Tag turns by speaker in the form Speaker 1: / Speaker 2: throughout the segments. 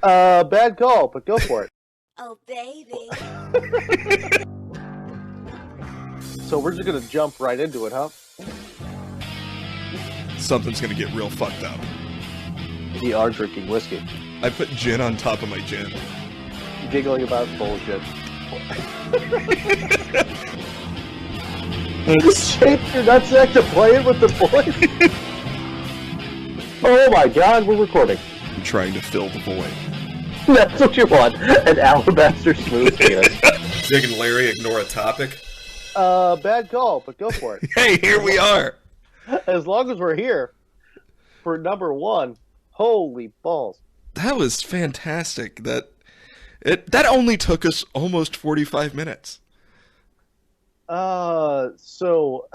Speaker 1: Bad call, but go for it.
Speaker 2: Oh, baby.
Speaker 1: So we're just gonna jump right into it, huh?
Speaker 3: Something's gonna get real fucked up.
Speaker 1: We are drinking whiskey.
Speaker 3: I put gin on top of my gin.
Speaker 1: Giggling about bullshit. Shape your nutsack to play it with the boys? Oh my god, we're recording.
Speaker 3: I'm trying to fill the void.
Speaker 1: That's what you want. An alabaster smooth penis.
Speaker 3: Zig and Larry ignore a topic.
Speaker 1: Bad call, but go for it.
Speaker 3: Hey, here we are.
Speaker 1: As long as we're here for number one, holy balls.
Speaker 3: That was fantastic. That only took us almost 45 minutes.
Speaker 1: So...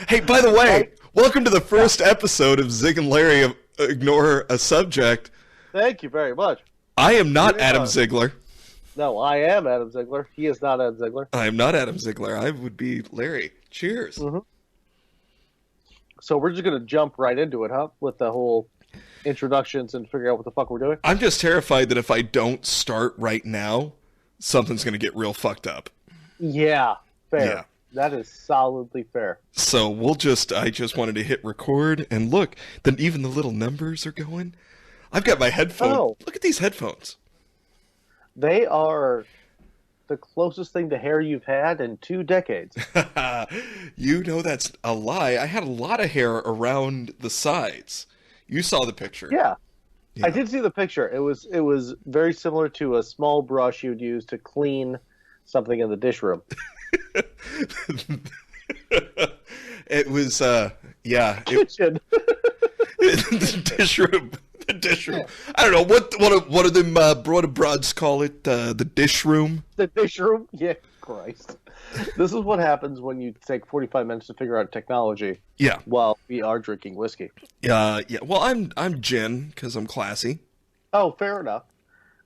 Speaker 3: Hey, by the way, welcome to the first episode of Zig and Larry Ignore a Subject.
Speaker 1: Thank you very much.
Speaker 3: I am not Adam Ziegler.
Speaker 1: No, I am Adam Ziegler. He is not Adam Ziegler.
Speaker 3: I am not Adam Ziegler. I would be Larry. Cheers.
Speaker 1: Mm-hmm. So we're just going to jump right into it, huh? With the whole introductions and figure out what the fuck we're doing.
Speaker 3: I'm just terrified that if I don't start right now, something's going to get real fucked up.
Speaker 1: Yeah, fair.
Speaker 3: Yeah.
Speaker 1: That is solidly fair.
Speaker 3: So I just wanted to hit record, and look, then even the little numbers are going. I've got my headphones.
Speaker 1: Oh.
Speaker 3: Look at these headphones.
Speaker 1: They are the closest thing to hair you've had in 2 decades.
Speaker 3: You know that's a lie. I had a lot of hair around the sides. You saw the picture.
Speaker 1: Yeah.
Speaker 3: Yeah.
Speaker 1: I did see the picture. It was very similar to a small brush you'd use to clean something in the dish room.
Speaker 3: It was, yeah.
Speaker 1: Kitchen.
Speaker 3: The dish room. The dish room. I don't know, what do them broads call it? The dish room?
Speaker 1: The dish room? Yeah, Christ. This is what happens when you take 45 minutes to figure out technology.
Speaker 3: Yeah.
Speaker 1: While we are drinking whiskey.
Speaker 3: Yeah. Well, I'm gin, because I'm classy.
Speaker 1: Oh, fair enough.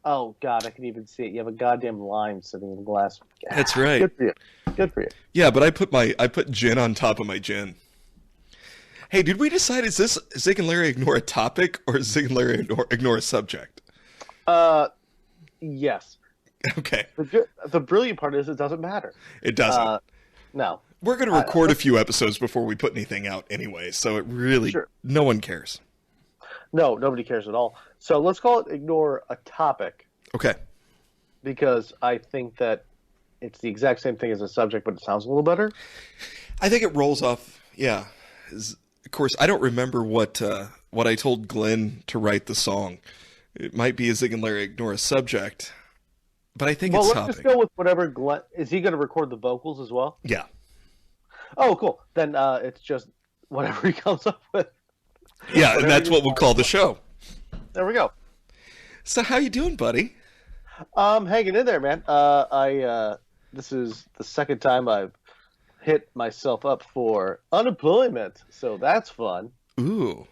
Speaker 1: Oh, God, I can even see it. You have a goddamn lime sitting in the glass.
Speaker 3: That's right.
Speaker 1: Good for you. Good for you.
Speaker 3: Yeah, but I put gin on top of my gin. Hey, did we decide, is this Zig and Larry ignore a topic, or Zig and Larry ignore a subject?
Speaker 1: Yes.
Speaker 3: Okay.
Speaker 1: The brilliant part is it doesn't matter.
Speaker 3: It doesn't.
Speaker 1: No.
Speaker 3: We're going to record a few episodes before we put anything out anyway, so it really,
Speaker 1: Sure.
Speaker 3: No one cares.
Speaker 1: No, nobody cares at all. So let's call it ignore a topic,
Speaker 3: Okay.
Speaker 1: because I think that it's the exact same thing as a subject, but it sounds a little better.
Speaker 3: I think it rolls off, yeah. Of course, I don't remember what I told Glenn to write the song. It might be a Zig and Larry ignore a subject, but I think
Speaker 1: Well,
Speaker 3: it's
Speaker 1: let's
Speaker 3: topic.
Speaker 1: just go with whatever Glenn... Is he going to record the vocals as well?
Speaker 3: Yeah.
Speaker 1: Oh, cool. Then it's just whatever he comes up with.
Speaker 3: Yeah, and that's what we'll call the show.
Speaker 1: There we go.
Speaker 3: So how you doing, buddy?
Speaker 1: Hanging in there, man. This is the second time I've hit myself up for unemployment, so that's fun.
Speaker 3: Ooh.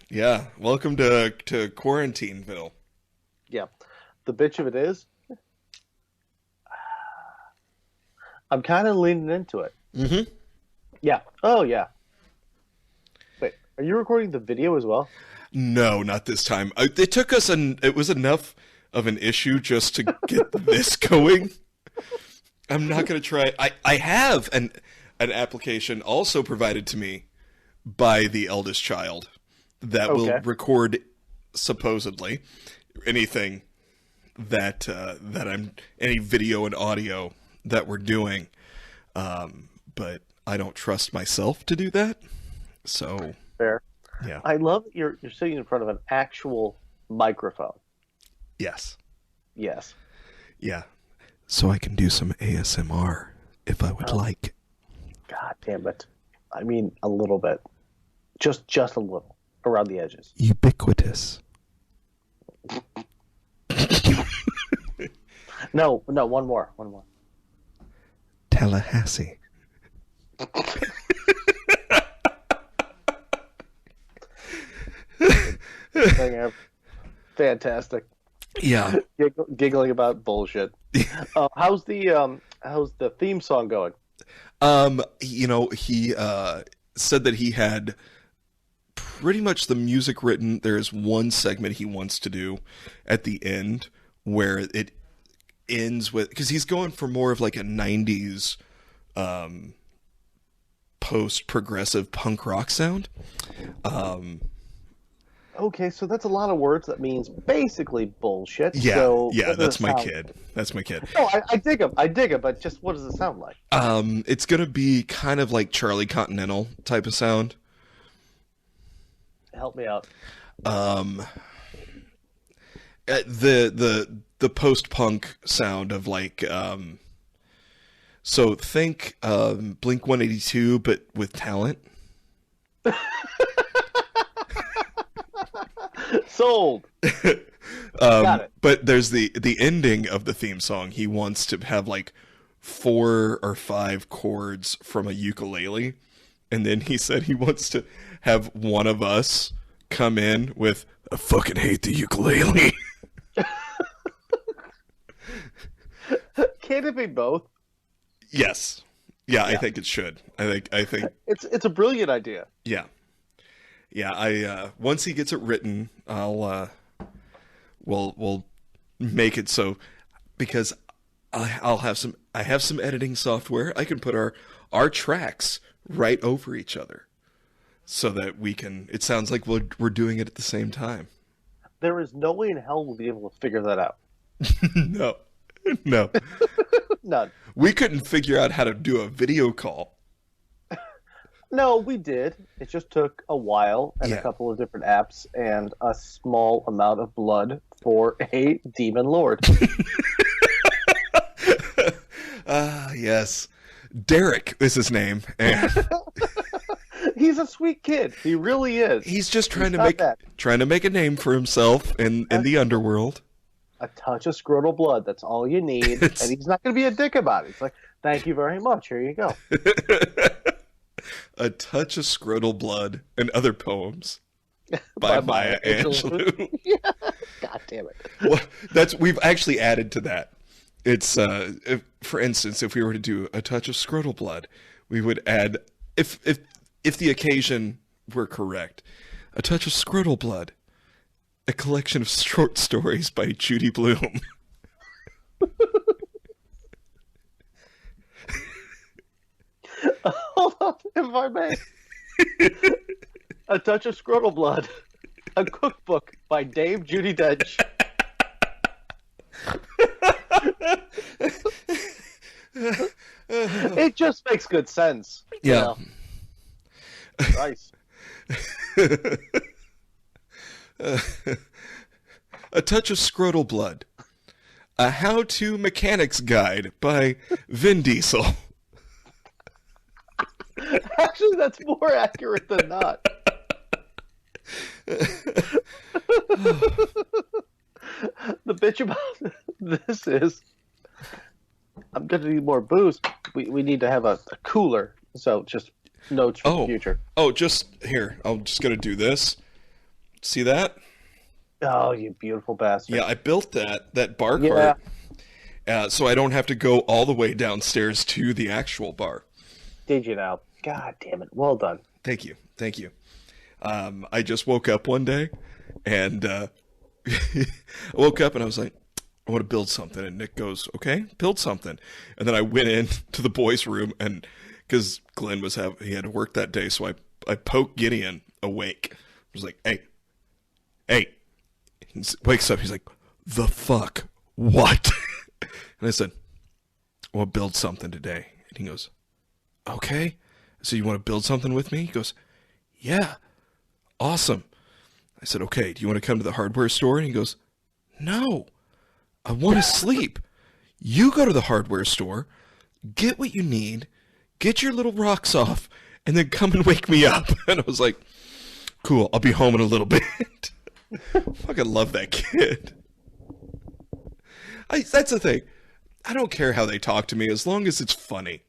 Speaker 3: Yeah. Welcome to Quarantineville.
Speaker 1: Yeah. The bitch of it is, I'm kind of leaning into it.
Speaker 3: Mm-hmm.
Speaker 1: Yeah. Oh, yeah. Wait, are you recording the video as well?
Speaker 3: No, not this time. It took us it was enough of an issue just to get this going. I'm not going to try. I have an application also provided to me by the eldest child that will record supposedly anything that I'm any video and audio that we're doing. But I don't trust myself to do that. So
Speaker 1: fair.
Speaker 3: Yeah.
Speaker 1: I love that you're sitting in front of an actual microphone.
Speaker 3: Yes.
Speaker 1: Yes.
Speaker 3: Yeah. So I can do some ASMR if I would like.
Speaker 1: God damn it. I mean, a little bit. Just a little. Around the edges.
Speaker 3: Ubiquitous.
Speaker 1: No, one more.
Speaker 3: Tallahassee.
Speaker 1: Fantastic.
Speaker 3: Yeah.
Speaker 1: Giggling about bullshit. How's the theme song going?
Speaker 3: He said that he had pretty much the music written. There's one segment he wants to do at the end where it ends with, because he's going for more of like a 90s post-progressive punk rock sound.
Speaker 1: Okay, so that's a lot of words. That means basically bullshit.
Speaker 3: Yeah,
Speaker 1: so
Speaker 3: yeah, that's my kid. That's my kid.
Speaker 1: No, I dig him. I dig him, but just what does it sound like?
Speaker 3: It's gonna be kind of like Charlie Continental type of sound.
Speaker 1: Help me out.
Speaker 3: The post-punk sound of like, so think Blink 182, but with talent.
Speaker 1: Sold. Got it.
Speaker 3: But there's the ending of the theme song. He wants to have like 4 or 5 chords from a ukulele, and then he said he wants to have one of us come in with "I fucking hate the ukulele."
Speaker 1: Can't it be both?
Speaker 3: Yes. Yeah, I think it should. I think
Speaker 1: it's a brilliant idea.
Speaker 3: Yeah. Yeah, I once he gets it written, we'll make it so, because I have some editing software. I can put our tracks right over each other so that it sounds like we're doing it at the same time.
Speaker 1: There is no way in hell we'll be able to figure that out.
Speaker 3: No.
Speaker 1: None.
Speaker 3: We couldn't figure out how to do a video call.
Speaker 1: No, we did. It just took a while and a couple of different apps and a small amount of blood for a demon lord.
Speaker 3: Yes. Derek is his name. And
Speaker 1: he's a sweet kid. He really is.
Speaker 3: He's just trying to make a name for himself in the underworld.
Speaker 1: A touch of scrotal blood. That's all you need. And he's not going to be a dick about it. It's like, thank you very much. Here you go.
Speaker 3: A touch of scrotal blood and other poems by Maya Angelou.
Speaker 1: Yeah. God damn it.
Speaker 3: Well, we've actually added to that. It's for instance, if we were to do a touch of scrotal blood, we would add, if the occasion were correct, a touch of scrotal blood, a collection of short stories by Judy Blume.
Speaker 1: Hold on, if I may. A touch of scrotal blood, a cookbook by Dave Judi Dench. It just makes good sense.
Speaker 3: Yeah.
Speaker 1: Nice.
Speaker 3: A touch of scrotal blood, a how-to mechanics guide by Vin Diesel.
Speaker 1: Actually, that's more accurate than not. The bitch about this is, I'm going to need more booze. We need to have a cooler. So just notes for the future.
Speaker 3: Oh, just here. I'm just going to do this. See that?
Speaker 1: Oh, you beautiful bastard.
Speaker 3: Yeah, I built that bar cart. So I don't have to go all the way downstairs to the actual bar.
Speaker 1: Did you now? God damn it. Well done.
Speaker 3: Thank you. I just woke up one day, and I woke up and I was like, I want to build something. And Nick goes, okay, build something. And then I went in to the boys' room, and because Glenn he had to work that day, so I poked Gideon awake. I was like, hey. He wakes up. He's like, the fuck? What? And I said, I want to build something today. And he goes, okay. So you want to build something with me? He goes, yeah. Awesome. I said, okay, do you want to come to the hardware store? And he goes, no, I want to sleep. You go to the hardware store, get what you need, get your little rocks off, and then come and wake me up. And I was like, cool, I'll be home in a little bit. Fucking love that kid. That's the thing. I don't care how they talk to me as long as it's funny.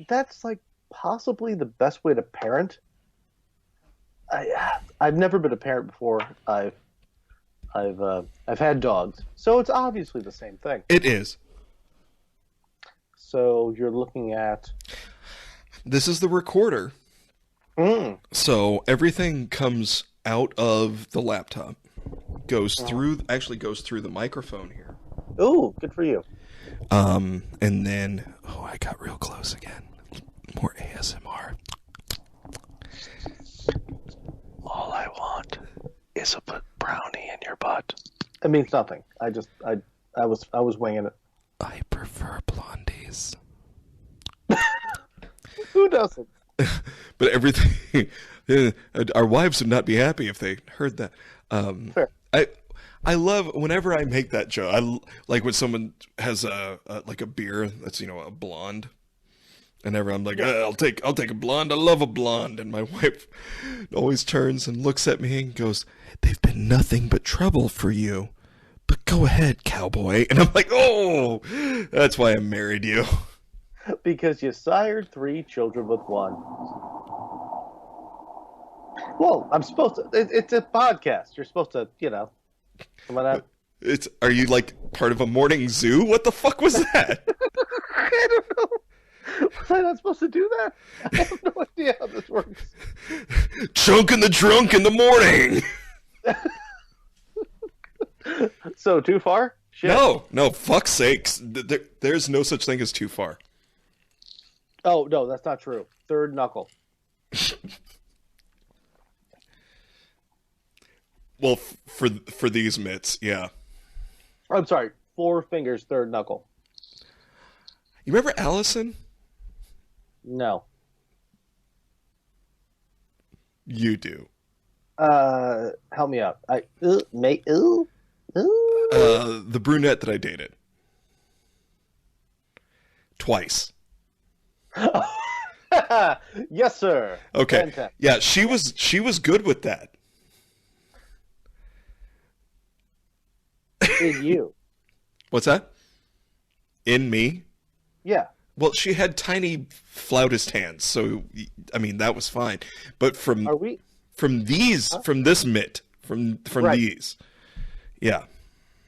Speaker 1: That's like possibly the best way to parent. I've never been a parent before. I've had dogs, so it's obviously the same thing.
Speaker 3: It is.
Speaker 1: So you're looking at.
Speaker 3: This is the recorder
Speaker 1: Mm.
Speaker 3: So everything comes out of the laptop, actually goes through the microphone here.
Speaker 1: Ooh, good for you.
Speaker 3: And then, oh, I got real close again. More ASMR.
Speaker 2: All I want is a brownie in your butt.
Speaker 1: It means nothing. I was winging it.
Speaker 3: I prefer blondies.
Speaker 1: Who doesn't?
Speaker 3: But everything, our wives would not be happy if they heard that.
Speaker 1: Fair.
Speaker 3: I love whenever I make that joke. Like when someone has like a beer that's a blonde, and I'm like, I'll take a blonde. I love a blonde. And my wife always turns and looks at me and goes, "They've been nothing but trouble for you, but go ahead, cowboy." And I'm like, oh, that's why I married you.
Speaker 1: Because you sired 3 children with one. Well, I'm supposed to. It's a podcast. You're supposed to, some of that.
Speaker 3: Are you like part of a morning zoo? What the fuck was that?
Speaker 1: I don't know. Was I not supposed to do that? I have no idea how this works.
Speaker 3: Chunk in the trunk in the morning.
Speaker 1: So, too far? Shit.
Speaker 3: No, fuck's sakes. There's no such thing as too far.
Speaker 1: Oh, no, that's not true. Third knuckle.
Speaker 3: Well, for these mitts, yeah.
Speaker 1: I'm sorry. 4 fingers, third knuckle.
Speaker 3: You remember Allison?
Speaker 1: No.
Speaker 3: You do.
Speaker 1: Help me out.
Speaker 3: The brunette that I dated. Twice.
Speaker 1: Yes, sir.
Speaker 3: Okay.
Speaker 1: Fantastic.
Speaker 3: Yeah, she was good with that.
Speaker 1: In you.
Speaker 3: What's that? In me?
Speaker 1: Yeah.
Speaker 3: Well, she had tiny flautist hands, so I mean that was fine. But from this mitt, from
Speaker 1: Right.
Speaker 3: these, yeah.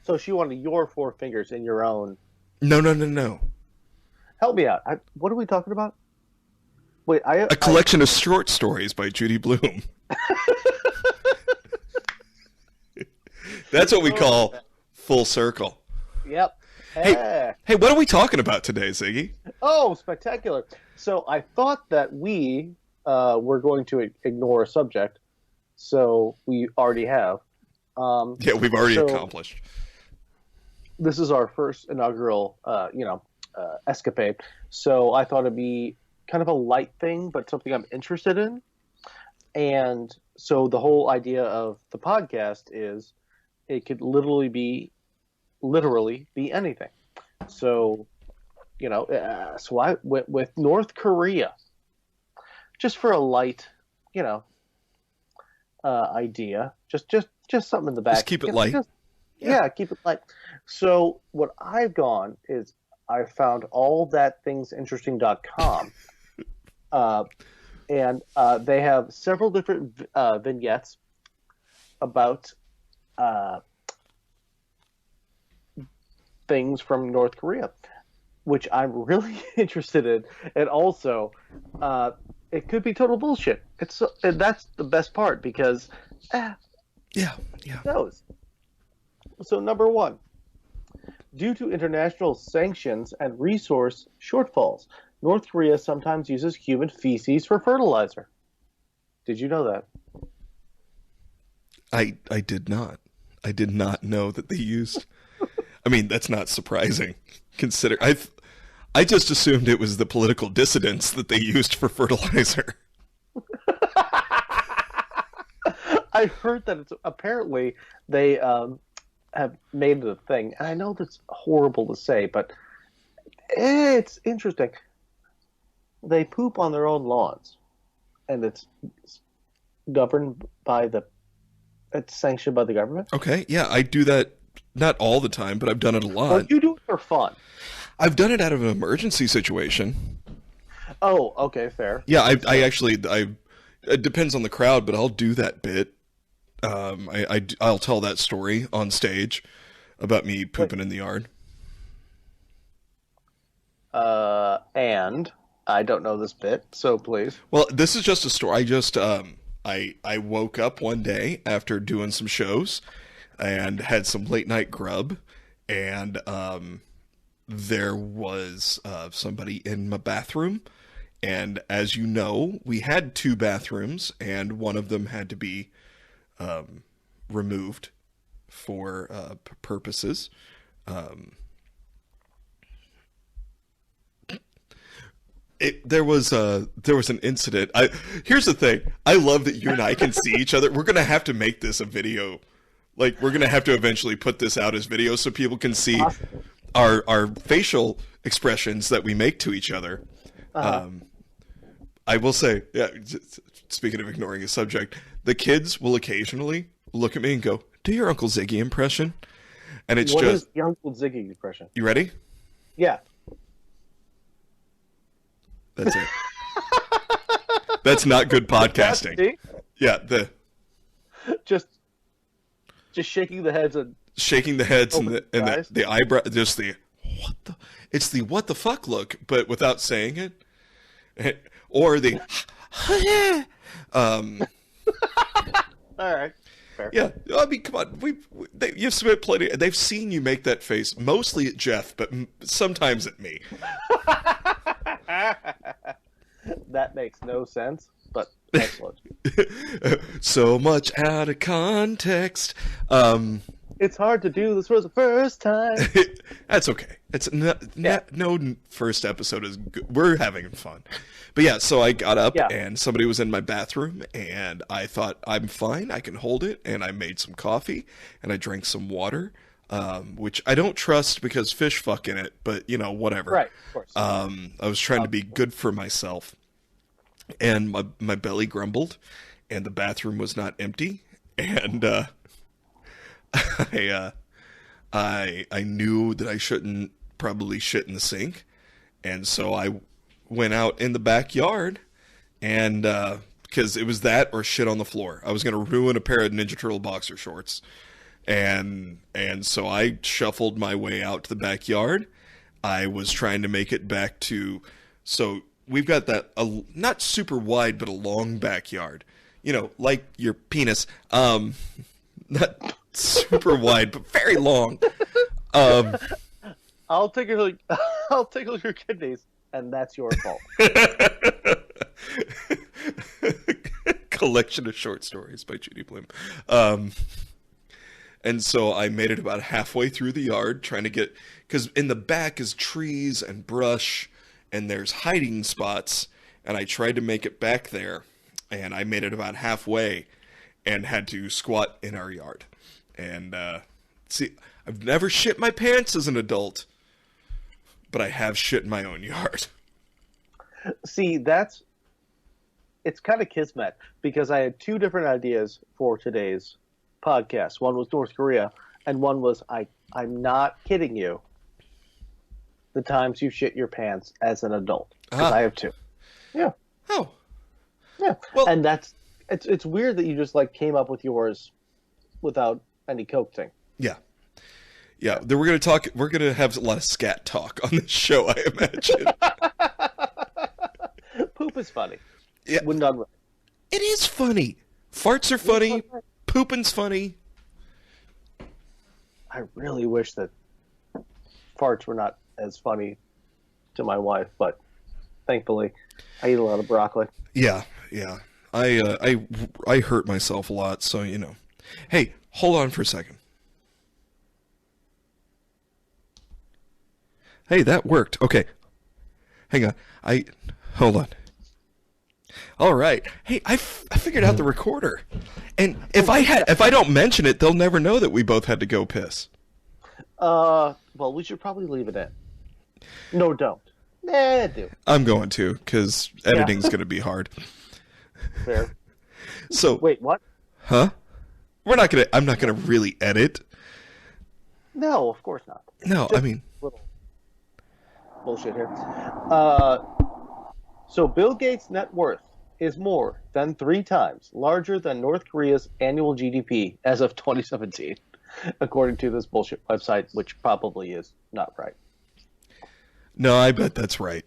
Speaker 1: So she wanted your 4 fingers in your own.
Speaker 3: No.
Speaker 1: Help me out. What are we talking about? Wait,
Speaker 3: A collection of short stories by Judy Blume. That's what we call full circle.
Speaker 1: Yep.
Speaker 3: Hey, what are we talking about today, Ziggy?
Speaker 1: Oh, spectacular. So I thought that we were going to ignore a subject, so we already have.
Speaker 3: Yeah, we've already accomplished.
Speaker 1: This is our first inaugural, escapade. So I thought it'd be kind of a light thing, but something I'm interested in. And so the whole idea of the podcast is it could literally be anything. So, so I went with North Korea just for a light, idea. Just something in the back.
Speaker 3: Just keep it light.
Speaker 1: Yeah, keep it light. So what I've gone is I found allthatthingsinteresting.com. And they have several different vignettes about things from North Korea, which I'm really interested in. And also, it could be total bullshit. And that's the best part because,
Speaker 3: yeah.
Speaker 1: Who knows? So number 1, due to international sanctions and resource shortfalls, North Korea sometimes uses human feces for fertilizer. Did you know that?
Speaker 3: I did not. I did not know that they used. I mean, that's not surprising. Consider I just assumed it was the political dissidents that they used for fertilizer.
Speaker 1: I heard that apparently they have made it a thing, and I know that's horrible to say, but it's interesting. They poop on their own lawns, and it's governed by it's sanctioned by the government.
Speaker 3: Okay, yeah, I do that not all the time, but I've done it a lot.
Speaker 1: Well, you do it for fun.
Speaker 3: I've done it out of an emergency situation.
Speaker 1: Oh, okay, fair.
Speaker 3: Yeah, I actually it depends on the crowd, but I'll do that bit. I'll tell that story on stage about me pooping in the yard.
Speaker 1: And I don't know this bit, so please.
Speaker 3: Well, this is just a story. I woke up one day after doing some shows and had some late night grub, and there was somebody in my bathroom. And as you know, we had 2 bathrooms, and one of them had to be removed for purposes. There was an incident. Here's the thing. I love that you and I can see each other. We're gonna have to make this a video. Like, we're gonna have to eventually put this out as video so people can see our facial expressions that we make to each other. I will say, yeah. Speaking of ignoring a subject, the kids will occasionally look at me and go, "Do your Uncle Ziggy impression?" And it's
Speaker 1: What
Speaker 3: just
Speaker 1: is the Uncle Ziggy impression?
Speaker 3: You ready?
Speaker 1: Yeah.
Speaker 3: That's it. That's not good podcasting.
Speaker 1: See?
Speaker 3: Yeah,
Speaker 1: Just shaking the heads and
Speaker 3: shaking the heads and
Speaker 1: Open
Speaker 3: the
Speaker 1: eyes.
Speaker 3: the eyebrow, just the it's the what the fuck look, but without saying it, or the
Speaker 1: all right. Fair.
Speaker 3: yeah. I mean, come on, you've spent plenty. They've seen you make that face, mostly at Jeff, but sometimes at me.
Speaker 1: That makes no sense, but excellent.
Speaker 3: So much out of context.
Speaker 1: It's hard to do this for the first time.
Speaker 3: That's okay. It's no first episode is good. We're having fun. But yeah, so I got up and somebody was in my bathroom and I thought, I'm fine, I can hold it, and I made some coffee and I drank some water, which I don't trust because fish fuck in it, but you know, whatever.
Speaker 1: Right, of course.
Speaker 3: I was trying to be good for myself, and my belly grumbled and the bathroom was not empty, and I knew that I shouldn't probably shit in the sink, and so I went out in the backyard, and because it was that or shit on the floor. I was gonna ruin a pair of Ninja Turtle boxer shorts, and so I shuffled my way out to the backyard. I was trying to make it back to, so we've got that not super wide but a long backyard, you know, like your penis, not super wide but very long.
Speaker 1: I'll tickle your kidneys, and that's your fault.
Speaker 3: Collection of short stories by Judy Blume. And so I made it about halfway through the yard, trying to get, because in the back is trees and brush, and there's hiding spots, and I tried to make it back there, and I made it about halfway, and had to squat in our yard. And see, I've never shit my pants as an adult, but I have shit in my own yard.
Speaker 1: See, it's kind of kismet, because I had 2 different ideas for today's podcast. One was North Korea, and one was I'm not kidding you, the times you shit your pants as an adult. Because I have 2. Yeah.
Speaker 3: Oh.
Speaker 1: Yeah.
Speaker 3: Well,
Speaker 1: and it's weird that you just like came up with yours without any coaxing.
Speaker 3: Yeah. Yeah, then we're gonna have a lot of scat talk on this show, I imagine.
Speaker 1: Poop is funny.
Speaker 3: Yeah.
Speaker 1: When done right.
Speaker 3: It is funny. Farts are funny. Pooping's funny.
Speaker 1: I really wish that farts were not as funny to my wife, but thankfully I eat a lot of broccoli.
Speaker 3: Yeah. I hurt myself a lot, so you know. Hey, hold on for a second. Hey, that worked. Okay. Hang on. Hold on. All right. Hey, I figured out the recorder. And if I don't mention it, they'll never know that we both had to go piss.
Speaker 1: Well, we should probably leave it in. No, don't. Nah, do.
Speaker 3: I'm going to, because editing's going to be hard.
Speaker 1: Fair.
Speaker 3: So
Speaker 1: Wait, what?
Speaker 3: Huh? I'm not gonna really edit.
Speaker 1: No, of course not.
Speaker 3: No,
Speaker 1: Just
Speaker 3: I mean,
Speaker 1: little bullshit here. So Bill Gates' net worth is more than 3 times larger than North Korea's annual GDP as of 2017, according to this bullshit website, which probably is not right.
Speaker 3: no, I bet that's right.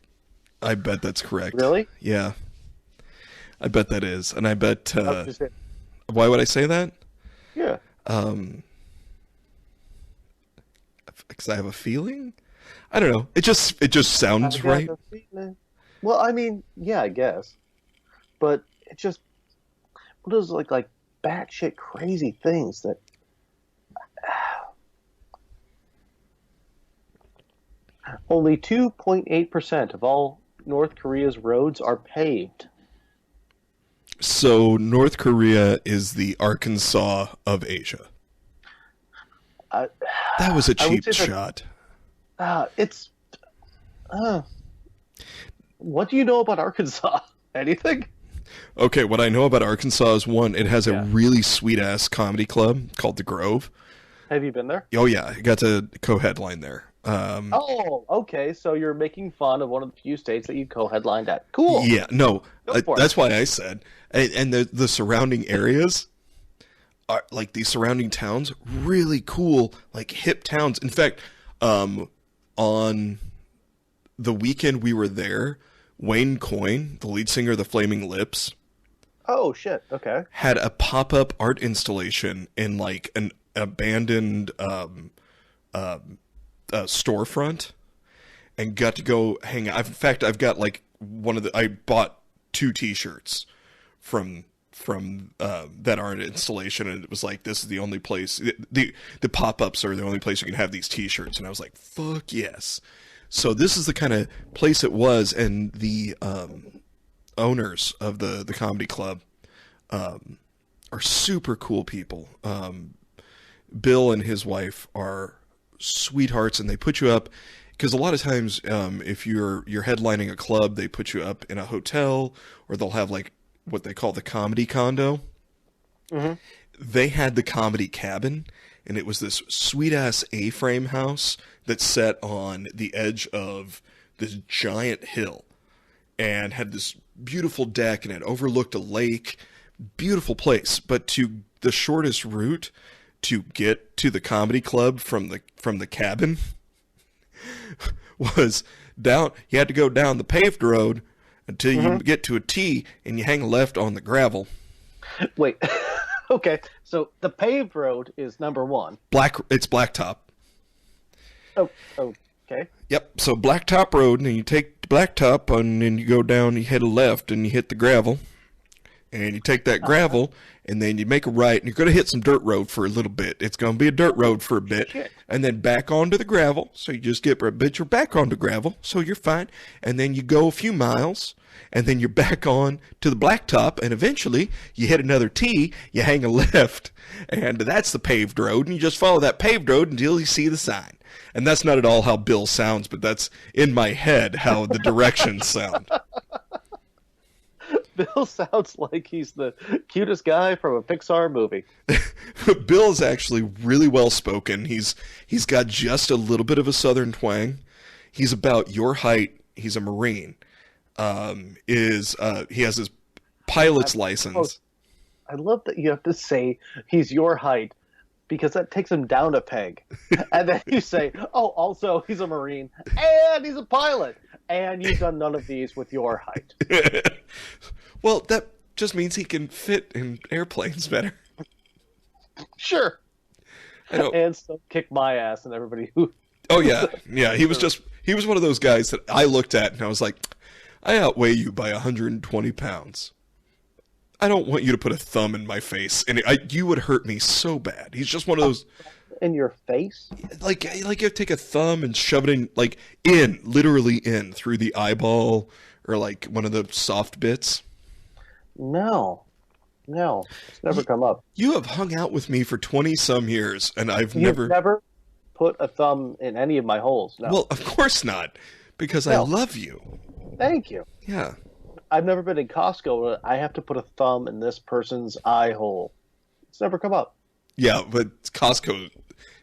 Speaker 3: I bet that's correct.
Speaker 1: Really?
Speaker 3: Yeah. I bet that is. And I bet...
Speaker 1: Just
Speaker 3: why would I say that?
Speaker 1: yeah.
Speaker 3: Because I have a feeling? I don't know. It just sounds
Speaker 1: I got
Speaker 3: right.
Speaker 1: the feeling. Well, I mean, yeah, I guess. But it just... What is like batshit crazy things that... Only 2.8% of all North Korea's roads are paved.
Speaker 3: So North Korea is the Arkansas of Asia. That was a
Speaker 1: I would
Speaker 3: cheap
Speaker 1: say that-
Speaker 3: shot.
Speaker 1: It's... what do you know about Arkansas? Anything?
Speaker 3: Okay, what I know about Arkansas is, one, it has a
Speaker 1: Yeah.
Speaker 3: really sweet-ass comedy club called The Grove.
Speaker 1: Have you been there?
Speaker 3: Oh, yeah. I got to co-headline there.
Speaker 1: Oh, okay. So you're making fun of one of the few states that you co-headlined at. Cool.
Speaker 3: Yeah, no,
Speaker 1: Go for it.
Speaker 3: that's why I said. And the surrounding areas are, like, these surrounding towns, really cool, like, hip towns. In fact, on the weekend we were there, Wayne Coyne, the lead singer of the Flaming Lips,
Speaker 1: Oh, shit. Okay.
Speaker 3: had a pop-up art installation in, like, an abandoned storefront, and got to go hang out. In fact, I've got, like, I bought 2 T-shirts from that art installation, and it was like, this is the only place, the pop-ups are the only place you can have these T-shirts, and I was like, fuck yes. So this is the kind of place it was, and the owners of the comedy club are super cool people. Bill and his wife are sweethearts, and they put you up, because a lot of times if you're headlining a club, they put you up in a hotel, or they'll have, like, what they call the comedy condo.
Speaker 1: Mm-hmm.
Speaker 3: They had the comedy cabin, and it was this sweet-ass A-frame house that sat on the edge of this giant hill and had this beautiful deck, and it overlooked a lake. Beautiful place. But to the shortest route to get to the comedy club from the cabin was down. You had to go down the paved road until you get to a T, and you hang left on the gravel.
Speaker 1: Wait. Okay. So the paved road is number one.
Speaker 3: It's blacktop.
Speaker 1: Oh, okay.
Speaker 3: Yep. So blacktop road, and you take the blacktop, and then you go down. You head left, and you hit the gravel, and you take that gravel, and then you make a right, and you're going to hit some dirt road for a little bit. It's going to be a dirt road for a bit,
Speaker 1: Shit.
Speaker 3: and then back onto the gravel. So you just get a bit, you're back onto gravel, so you're fine. And then you go a few miles, and then you're back on to the blacktop, and eventually you hit another T, you hang a left, and that's the paved road, and you just follow that paved road until you see the sign. And that's not at all how Bill sounds, but that's in my head how the directions sound.
Speaker 1: Bill sounds like he's the cutest guy from a Pixar movie.
Speaker 3: Bill is actually really well spoken. He's got just a little bit of a southern twang. He's about your height. He's a Marine. He has his pilot's license.
Speaker 1: I love that you have to say he's your height, because that takes him down a peg. And then you say, oh, also he's a Marine and he's a pilot, and you've done none of these with your height.
Speaker 3: Well, that just means he can fit in airplanes better.
Speaker 1: Sure.
Speaker 3: I don't.
Speaker 1: And still kick my ass and everybody who...
Speaker 3: Oh yeah, yeah. He was one of those guys that I looked at and I was like, I outweigh you by 120 pounds. I don't want you to put a thumb in my face, and you would hurt me so bad. He's just one of those,
Speaker 1: In your face?
Speaker 3: like you take a thumb and shove it in, like, literally in through the eyeball, or like one of the soft bits.
Speaker 1: No. It's never come up.
Speaker 3: You have hung out with me for 20 some years, and I've
Speaker 1: You've
Speaker 3: never.
Speaker 1: never put a thumb in any of my holes. No.
Speaker 3: Well, of course not, because I
Speaker 1: No.
Speaker 3: love you.
Speaker 1: Thank you.
Speaker 3: Yeah.
Speaker 1: I've never been in Costco where I have to put a thumb in this person's eye hole. It's never come up.
Speaker 3: Yeah, but Costco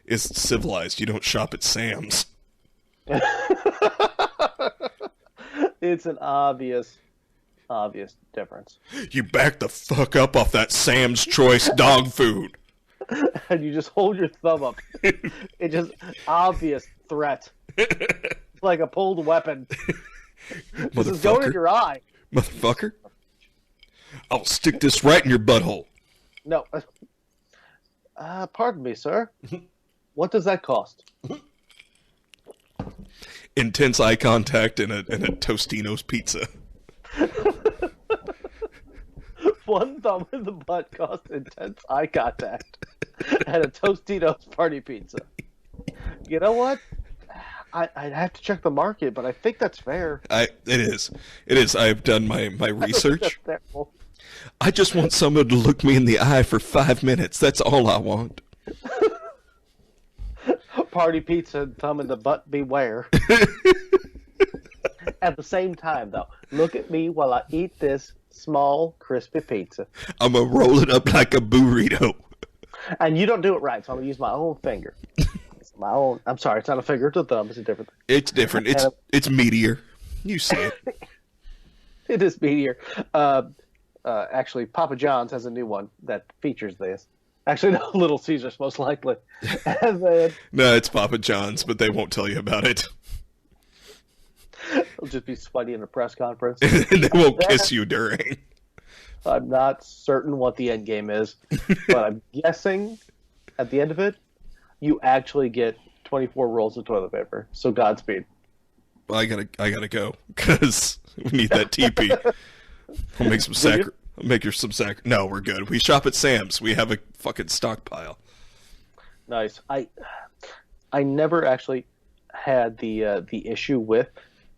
Speaker 3: is civilized. You don't shop at Sam's.
Speaker 1: It's an obvious difference.
Speaker 3: You back the fuck up off that Sam's Choice dog food.
Speaker 1: And you just hold your thumb up. It's just obvious threat. It's like a pulled weapon. This is going in
Speaker 3: Motherfucker.
Speaker 1: your eye.
Speaker 3: Motherfucker. I'll stick this right in your butthole.
Speaker 1: No. Pardon me, sir. What does that cost?
Speaker 3: Intense eye contact and a Tostino's pizza.
Speaker 1: One thumb in the butt costs intense eye contact and a Tostino's party pizza. You know what? I'd have to check the market, but I think that's fair.
Speaker 3: It is. It is. I've done my research.
Speaker 1: That's terrible.
Speaker 3: I just want someone to look me in the eye for 5 minutes. That's all I want.
Speaker 1: Party pizza and thumb in the butt, beware. At the same time, though, look at me while I eat this small, crispy pizza.
Speaker 3: I'm going to roll it up like a burrito.
Speaker 1: And you don't do it right, so I'm going to use my own finger. It's my own. I'm sorry, it's not a finger, it's a thumb. It's a different thing.
Speaker 3: It's different. It's meatier. You see it.
Speaker 1: It is meatier. Actually, Papa John's has a new one that features this. Actually, no, Little Caesars, most likely. And then,
Speaker 3: No, it's Papa John's, but they won't tell you about it.
Speaker 1: it'll just be sweaty in a press conference.
Speaker 3: And they won't kiss you during.
Speaker 1: I'm not certain what the end game is, but I'm guessing at the end of it, you actually get 24 rolls of toilet paper. So Godspeed.
Speaker 3: Well, I gotta go because we need that TP. I'll make some I'll make you some sac. No, we're good. We shop at Sam's. We have a fucking stockpile.
Speaker 1: Nice. I never actually had the issue with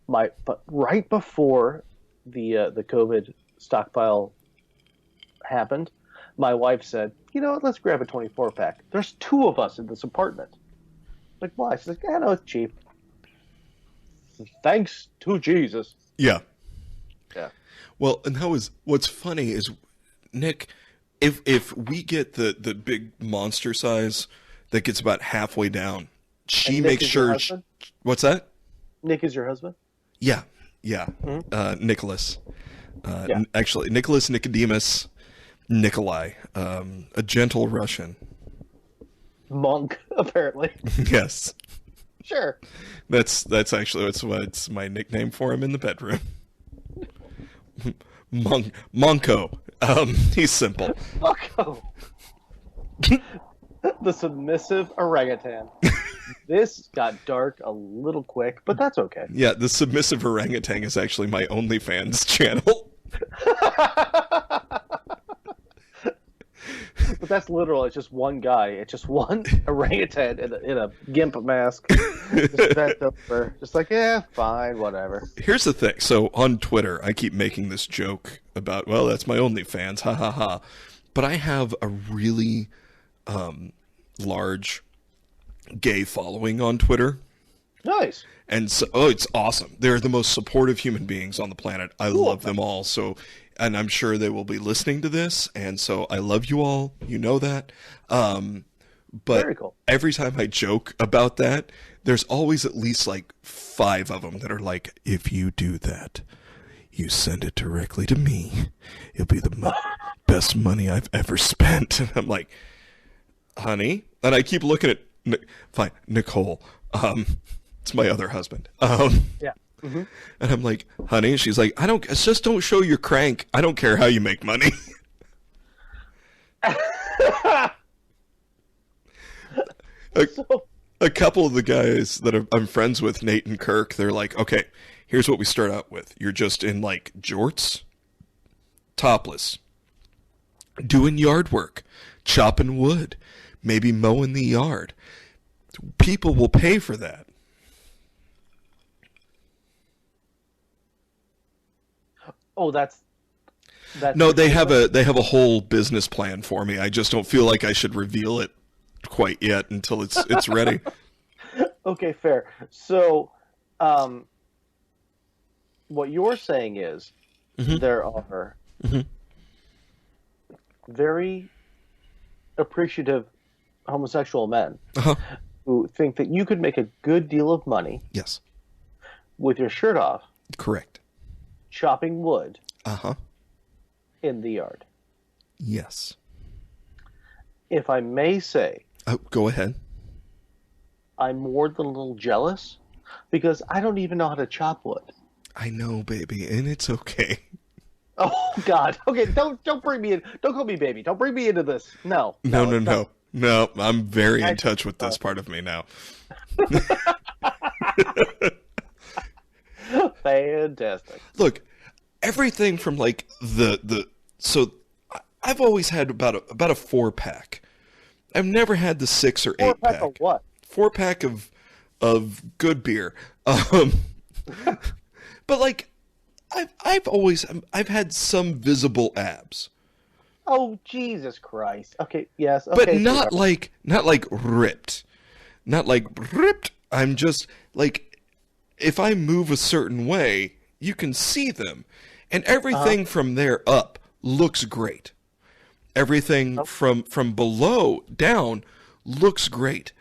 Speaker 1: but right before the COVID stockpile happened, my wife said, "You know what? Let's grab a 24 pack. There's 2 of us in this apartment." Like, why? She's like, "Yeah, no, it's cheap." Thanks to Jesus.
Speaker 3: Yeah.
Speaker 1: Yeah.
Speaker 3: Well, and what's funny is, Nick, if we get the big monster size that gets about halfway down, she makes sure. What's that?
Speaker 1: Nick is your husband?
Speaker 3: Yeah.
Speaker 1: Mm-hmm.
Speaker 3: Nicholas.
Speaker 1: Yeah.
Speaker 3: Actually, Nicholas Nicodemus Nikolai, a gentle Russian.
Speaker 1: Monk, apparently.
Speaker 3: Yes.
Speaker 1: Sure.
Speaker 3: That's actually what's my nickname for him in the bedroom. Monko. He's simple.
Speaker 1: Monko. The submissive orangutan. This got dark a little quick, but that's okay.
Speaker 3: Yeah, the submissive orangutan is actually my OnlyFans channel.
Speaker 1: But that's literal. It's just one guy. It's just one orangutan in a gimp mask. Just bent over. Just like, yeah, fine, whatever.
Speaker 3: Here's the thing. So on Twitter, I keep making this joke about, well, that's my OnlyFans, ha ha ha. But I have a really large gay following on Twitter.
Speaker 1: Nice.
Speaker 3: And so, it's awesome. They're the most supportive human beings on the planet. I love them all. So, and I'm sure they will be listening to this. And so I love you all. You know that. But
Speaker 1: very cool.
Speaker 3: Every time I joke about that, there's always at least like 5 of them that are like, if you do that, you send it directly to me. It'll be the best money I've ever spent. And I'm like, honey? And I keep looking at, fine, Nicole. It's my other husband.
Speaker 1: Yeah. Mm-hmm.
Speaker 3: And I'm like, honey, she's like, just don't show your crank. I don't care how you make money. A couple of the guys that I'm friends with, Nate and Kirk, they're like, okay, here's what we start out with. You're just in like jorts, topless, doing yard work, chopping wood, maybe mowing the yard. People will pay for that.
Speaker 1: Oh, that's
Speaker 3: no. They have a whole business plan for me. I just don't feel like I should reveal it quite yet until it's ready.
Speaker 1: Okay, fair. So, what you're saying is there are very appreciative homosexual men who think that you could make a good deal of money.
Speaker 3: Yes.
Speaker 1: With your shirt off.
Speaker 3: Correct.
Speaker 1: Chopping wood.
Speaker 3: Uh-huh.
Speaker 1: In the yard.
Speaker 3: Yes.
Speaker 1: If I may say.
Speaker 3: Oh, go ahead.
Speaker 1: I'm more than a little jealous because I don't even know how to chop wood.
Speaker 3: I know, baby, and it's okay.
Speaker 1: Oh God. Okay, don't bring me in. Don't call me baby. Don't bring me into this. No.
Speaker 3: No. I'm very in touch with this part of me now.
Speaker 1: Fantastic.
Speaker 3: Look, everything from like so I've always had about a 4-pack. I've never had the 6 or 8
Speaker 1: 4-pack
Speaker 3: pack.
Speaker 1: of what?
Speaker 3: 4-pack of good beer. But like I've had some visible abs.
Speaker 1: Oh Jesus Christ. Okay. Yes. Okay.
Speaker 3: But not like ripped. Not like ripped. I'm just like, if I move a certain way, you can see them. And everything from there up looks great. Everything from below down looks great.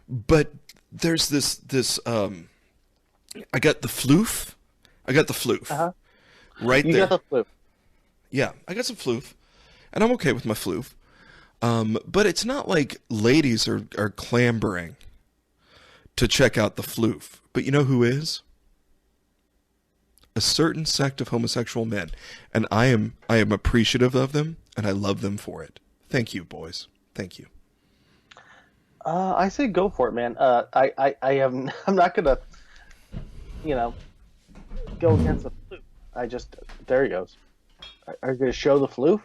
Speaker 3: But there's this I got the floof. Right
Speaker 1: You
Speaker 3: there.
Speaker 1: got the floof.
Speaker 3: Yeah, I got some floof. And I'm okay with my floof. But it's not like ladies are clambering to check out the floof. But you know who is? A certain sect of homosexual men. And I am appreciative of them, and I love them for it. Thank you, boys. Thank you.
Speaker 1: I say go for it, man. I am. I'm not gonna, go against the floof. There he goes. Are you gonna show the floof?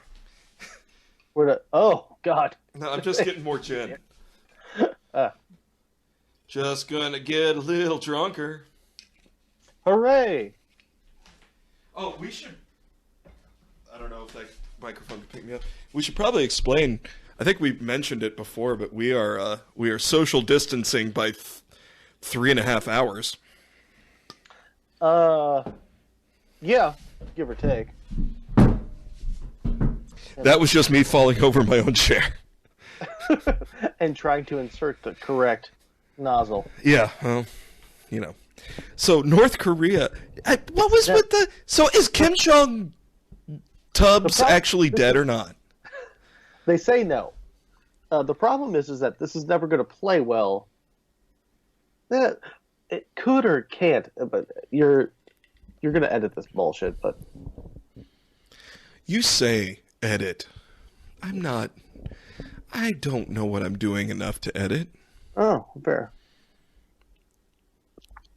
Speaker 1: Oh God.
Speaker 3: No, I'm just getting more gin. Just gonna get a little drunker.
Speaker 1: Hooray!
Speaker 3: Oh, we should... I don't know if that microphone can pick me up. We should probably explain... I think we mentioned it before, but we are social distancing by 3.5 hours.
Speaker 1: Yeah, give or take.
Speaker 3: That was just me falling over my own chair.
Speaker 1: And trying to insert the correct nozzle.
Speaker 3: Yeah, well, So North Korea, what was with the... So is Kim Jong Tubbs actually dead or not?
Speaker 1: They say no. The problem is that this is never going to play well. It could or can't, but you're going to edit this bullshit. But
Speaker 3: you say edit. I'm not. I don't know what I'm doing enough to edit.
Speaker 1: Oh, fair.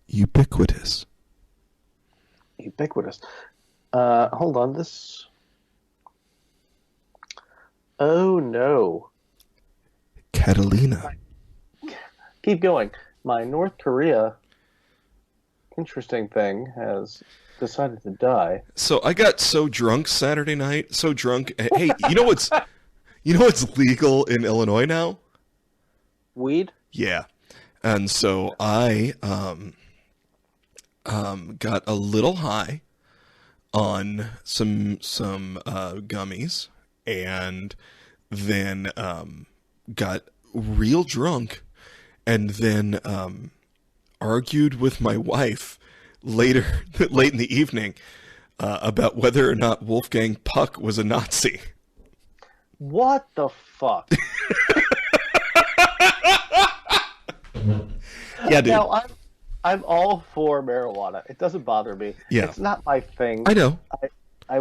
Speaker 3: Ubiquitous.
Speaker 1: Hold on. This. Oh no.
Speaker 3: Catalina.
Speaker 1: Keep going. My North Korea interesting thing has decided to die.
Speaker 3: So I got so drunk Saturday night. So drunk. Hey, you know what's legal in Illinois now?
Speaker 1: Weed?
Speaker 3: Yeah. And so I got a little high on some gummies, and then got real drunk, and then argued with my wife late in the evening about whether or not Wolfgang Puck was a Nazi.
Speaker 1: What the fuck?
Speaker 3: Yeah, dude.
Speaker 1: Now I'm all for marijuana. It doesn't bother me.
Speaker 3: Yeah.
Speaker 1: It's not my thing.
Speaker 3: I know.
Speaker 1: I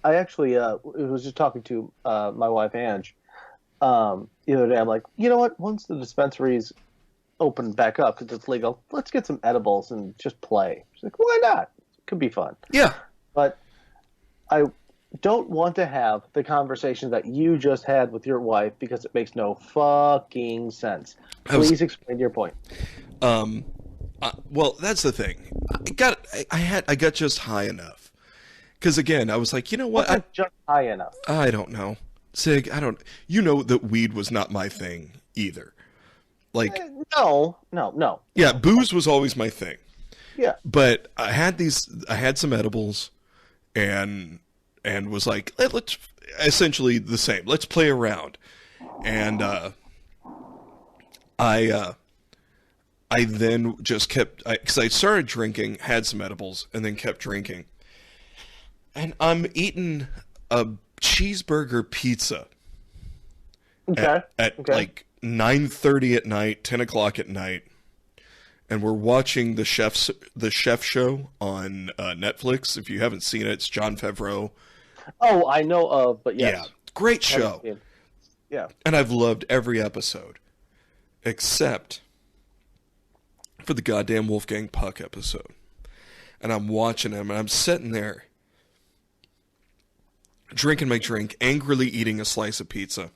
Speaker 1: actually was just talking to my wife Ange the other day. I'm like, you know what? Once the dispensaries open back up because it's legal, let's get some edibles and just play. She's like, why not? It could be fun.
Speaker 3: Yeah.
Speaker 1: But I don't want to have the conversation that you just had with your wife because it makes no fucking sense. Please explain your point.
Speaker 3: Well, that's the thing. I got just high enough. Because again, I was like, you know what?
Speaker 1: What's just high enough?
Speaker 3: I don't know. Sig, I don't... You know that weed was not my thing either. Like...
Speaker 1: No.
Speaker 3: Yeah, booze was always my thing.
Speaker 1: Yeah.
Speaker 3: But I had some edibles and was like, let's... Essentially the same. Let's play around. And I then just kept... Because I started drinking, had some edibles, and then kept drinking. And I'm eating a cheeseburger pizza at like 9:30 at night, 10 o'clock at night, and we're watching the chef show on Netflix. If you haven't seen it, it's Jon Favreau.
Speaker 1: Oh, I know of, but yes.
Speaker 3: Yeah, great show.
Speaker 1: Yeah.
Speaker 3: And I've loved every episode, except for the goddamn Wolfgang Puck episode. And I'm watching him, and I'm sitting there, drinking my drink, angrily eating a slice of pizza,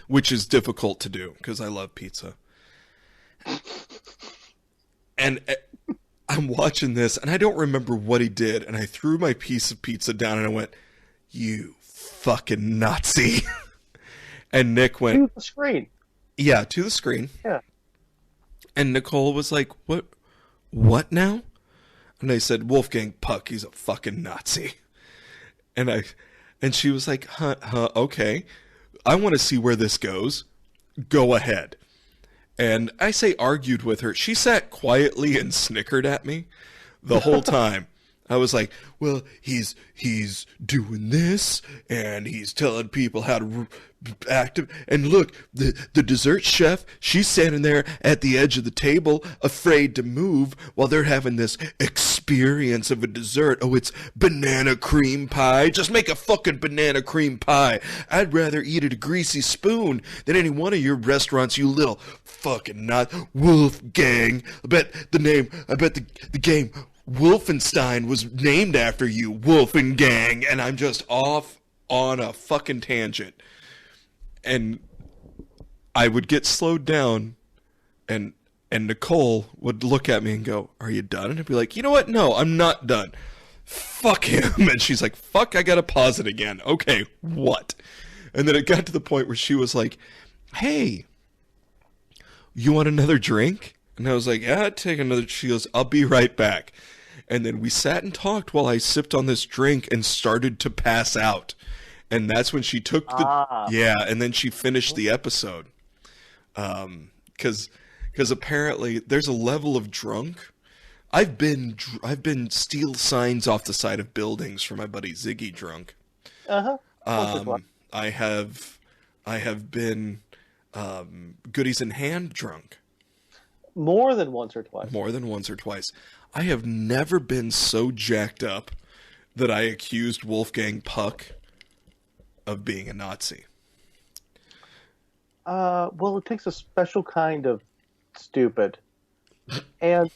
Speaker 3: which is difficult to do, because I love pizza. And I'm watching this, and I don't remember what he did, and I threw my piece of pizza down, and I went, "You fucking Nazi." And Nick went,
Speaker 1: To the screen.
Speaker 3: Yeah, to the screen.
Speaker 1: Yeah.
Speaker 3: And Nicole was like, What now? And I said, "Wolfgang Puck, he's a fucking Nazi." And she was like, huh, okay. I want to see where this goes. Go ahead. And I say argued with her. She sat quietly and snickered at me the whole time. I was like, well, he's doing this, and he's telling people how to act. And look, the dessert chef, she's standing there at the edge of the table, afraid to move, while they're having this experience of a dessert. Oh, it's banana cream pie. Just make a fucking banana cream pie. I'd rather eat at a greasy spoon than any one of your restaurants, you little fucking nut. Wolfgang. I bet the game Wolfenstein was named after you, Wolfengang. And I'm just off on a fucking tangent. And I would get slowed down, and Nicole would look at me and go, "Are you done?" And I'd be like, "You know what? No, I'm not done. Fuck him." And she's like, "Fuck, I gotta pause it again. Okay, what?" And then it got to the point where she was like, "Hey, you want another drink?" And I was like, "Yeah, take another." She goes, "I'll be right back." And then we sat and talked while I sipped on this drink and started to pass out. And that's when she took and then she finished the episode. Because apparently there's a level of drunk. I've been steal signs off the side of buildings for my buddy Ziggy drunk. I have been goodies in hand drunk.
Speaker 1: More than once or twice.
Speaker 3: More than once or twice. I have never been so jacked up that I accused Wolfgang Puck of being a Nazi.
Speaker 1: Well, it takes a special kind of stupid. And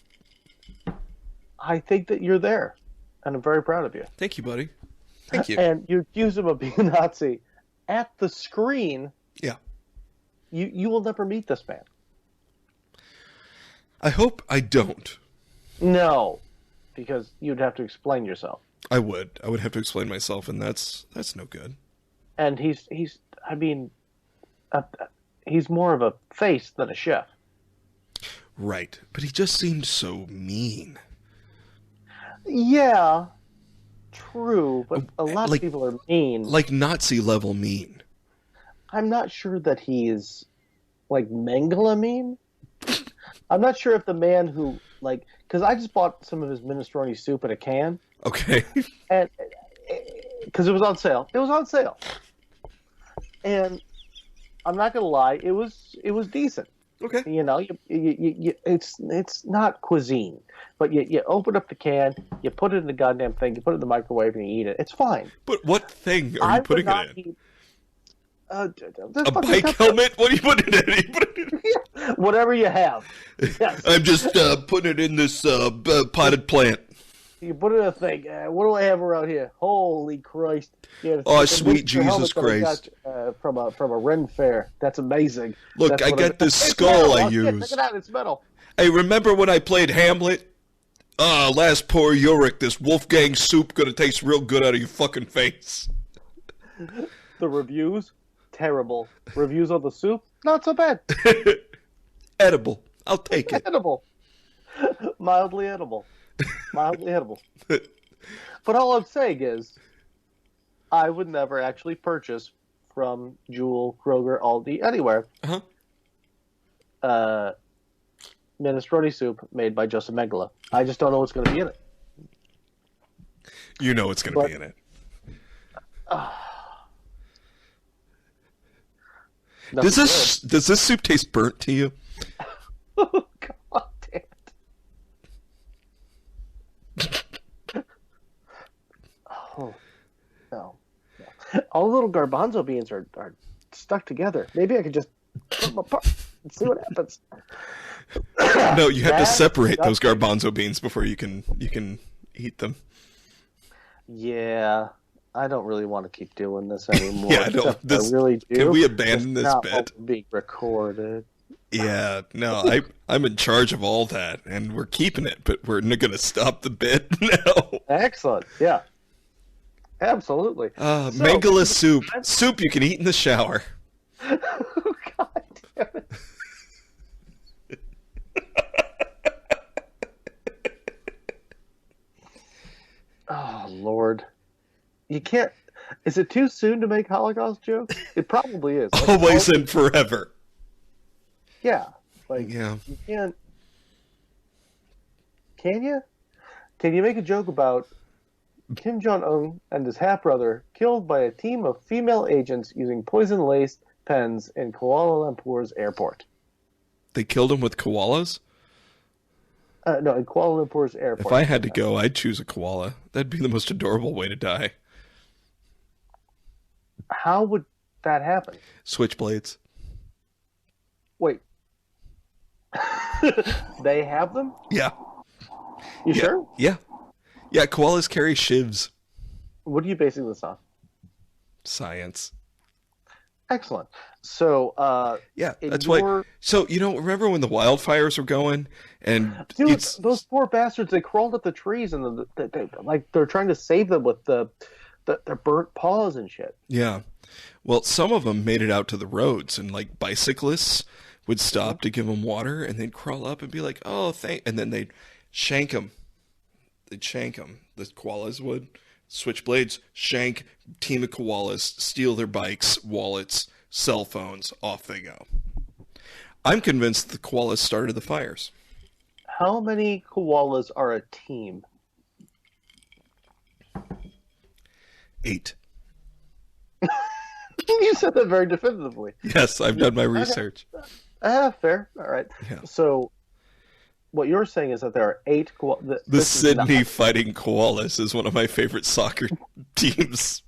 Speaker 1: I think that you're there. And I'm very proud of you.
Speaker 3: Thank you, buddy. Thank you.
Speaker 1: And you accuse him of being a Nazi at the screen.
Speaker 3: Yeah.
Speaker 1: You will never meet this man.
Speaker 3: I hope I don't.
Speaker 1: No. Because you'd have to explain yourself.
Speaker 3: I would have to explain myself, and that's no good.
Speaker 1: And he's more of a face than a chef.
Speaker 3: Right. But he just seemed so mean.
Speaker 1: Yeah, true. But a lot of people are mean.
Speaker 3: Like Nazi level mean.
Speaker 1: I'm not sure that he's like Mengele mean. I'm not sure if the man who, like, because I just bought some of his minestrone soup in a can.
Speaker 3: Okay.
Speaker 1: And because it was on sale. It was on sale. And I'm not gonna lie, it was decent.
Speaker 3: Okay.
Speaker 1: You know, it's not cuisine, but you open up the can, you put it in the goddamn thing, you put it in the microwave, and you eat it. It's fine.
Speaker 3: But what thing are you putting it in?
Speaker 1: A
Speaker 3: bike helmet? What are you putting it in?
Speaker 1: Whatever you have. Yes.
Speaker 3: I'm just putting it in this potted plant.
Speaker 1: You put it in a thing. What do I have around here? Holy Christ! Yeah,
Speaker 3: oh, sweet Jesus Christ!
Speaker 1: From a Ren fair. That's amazing.
Speaker 3: Look, I got this skull I use.
Speaker 1: Check it out. It's metal.
Speaker 3: Hey, remember when I played Hamlet? Last poor Yorick, this Wolfgang soup gonna taste real good out of your fucking face.
Speaker 1: The reviews? Terrible. Reviews on the soup? Not so bad.
Speaker 3: Edible. I'll take it.
Speaker 1: Edible. Mildly edible. Mildly edible. But all I'm saying is, I would never actually purchase from Jewel, Kroger, Aldi, anywhere. Minestrone soup made by Justin Mengele. I just don't know what's going to be in it.
Speaker 3: You know what's going to be in it. Does this soup taste burnt to you?
Speaker 1: Oh, all the little garbanzo beans are stuck together. Maybe I could just put them apart and see what happens.
Speaker 3: No, you have to
Speaker 1: That's
Speaker 3: separate those
Speaker 1: disgusting.
Speaker 3: garbanzo beans before you can eat them.
Speaker 1: Yeah, I don't really want to keep doing this anymore.
Speaker 3: Yeah, I don't.
Speaker 1: except I really do.
Speaker 3: Can we abandon
Speaker 1: It's
Speaker 3: this
Speaker 1: not
Speaker 3: bit?
Speaker 1: being recorded.
Speaker 3: Yeah, no, I'm in charge of all that, and we're keeping it, but we're going to stop the bit now.
Speaker 1: Excellent. Yeah, absolutely. So,
Speaker 3: Mangala soup you can eat in the shower.
Speaker 1: God damn it. Oh Lord, you can't. Is it too soon to make Holocaust jokes? It probably is. Like,
Speaker 3: Always and forever.
Speaker 1: yeah, like
Speaker 3: Yeah.
Speaker 1: you can't. Can you? Can you make a joke about Kim Jong-un and his half-brother killed by a team of female agents using poison-laced pens in Kuala Lumpur's airport?
Speaker 3: They killed him with koalas?
Speaker 1: No, in Kuala Lumpur's airport.
Speaker 3: If I had to go, I'd choose a koala. That'd be the most adorable way to die.
Speaker 1: How would that happen?
Speaker 3: Switchblades.
Speaker 1: Wait. They have them?
Speaker 3: Yeah.
Speaker 1: You
Speaker 3: Yeah.
Speaker 1: sure?
Speaker 3: Yeah. Yeah, koalas carry shivs.
Speaker 1: What are you basing this on?
Speaker 3: Science.
Speaker 1: Excellent. So,
Speaker 3: Yeah,
Speaker 1: in
Speaker 3: that's
Speaker 1: your-
Speaker 3: why. So, remember when the wildfires were going? And
Speaker 1: dude, those poor bastards, they crawled up the trees and they're trying to save them with their burnt paws and shit.
Speaker 3: yeah. Well, some of them made it out to the roads, and like bicyclists would stop to give them water, and they'd crawl up and be like, "Oh, and then they'd shank them. They'd shank them. The koalas would switchblades, shank team of koalas, steal their bikes, wallets, cell phones. Off they go. I'm convinced the koalas started the fires.
Speaker 1: How many koalas are a team?
Speaker 3: 8.
Speaker 1: You said that very definitively.
Speaker 3: Yes, I've done my research.
Speaker 1: Fair. All right.
Speaker 3: Yeah.
Speaker 1: So, what you're saying is that there are 8 koalas.
Speaker 3: The Sydney Fighting Koalas is one of my favorite soccer teams.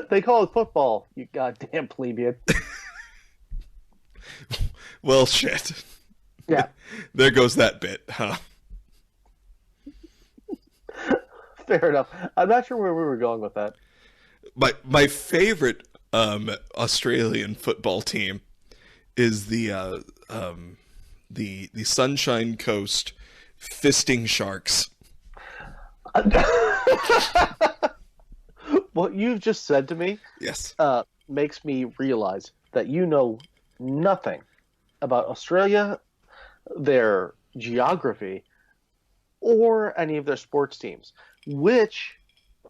Speaker 1: They call it football, you goddamn plebeian.
Speaker 3: Well, shit.
Speaker 1: Yeah.
Speaker 3: There goes that bit, huh?
Speaker 1: Fair enough. I'm not sure where we were going with that.
Speaker 3: My favorite Australian football team is the Sunshine Coast Fisting Sharks.
Speaker 1: What you've just said to me
Speaker 3: Yes.
Speaker 1: makes me realize that you know nothing about Australia, their geography, or any of their sports teams, which,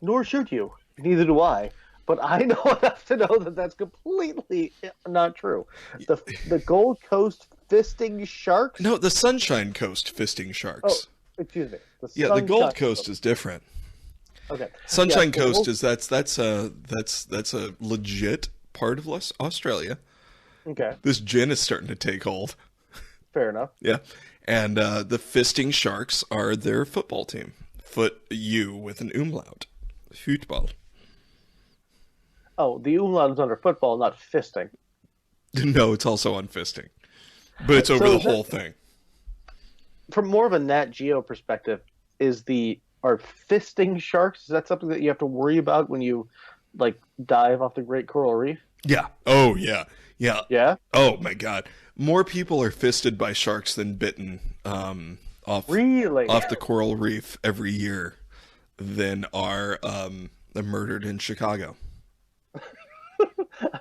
Speaker 1: nor should you, neither do I, but I know enough to know that that's completely not true. The Gold Coast Fisting Sharks?
Speaker 3: No, the Sunshine Coast Fisting Sharks.
Speaker 1: Oh, excuse me.
Speaker 3: The Gold Coast is different.
Speaker 1: Okay.
Speaker 3: Sunshine
Speaker 1: Yeah,
Speaker 3: Coast is that's a legit part of Australia.
Speaker 1: Okay,
Speaker 3: This gin is starting to take hold.
Speaker 1: fair enough.
Speaker 3: Yeah. And the Fisting Sharks are their football team. U with an umlaut. Football.
Speaker 1: Oh, the umlaut is under football, not fisting.
Speaker 3: No, it's also on fisting. But it's over
Speaker 1: So
Speaker 3: the
Speaker 1: that-
Speaker 3: whole thing.
Speaker 1: From more of a Nat Geo perspective, are fisting sharks? Is that something that you have to worry about when you dive off the Great Coral Reef?
Speaker 3: Yeah. Oh, yeah. Yeah.
Speaker 1: Yeah.
Speaker 3: Oh, my God. More people are fisted by sharks than bitten off
Speaker 1: Really?
Speaker 3: the coral reef every year than are murdered in Chicago.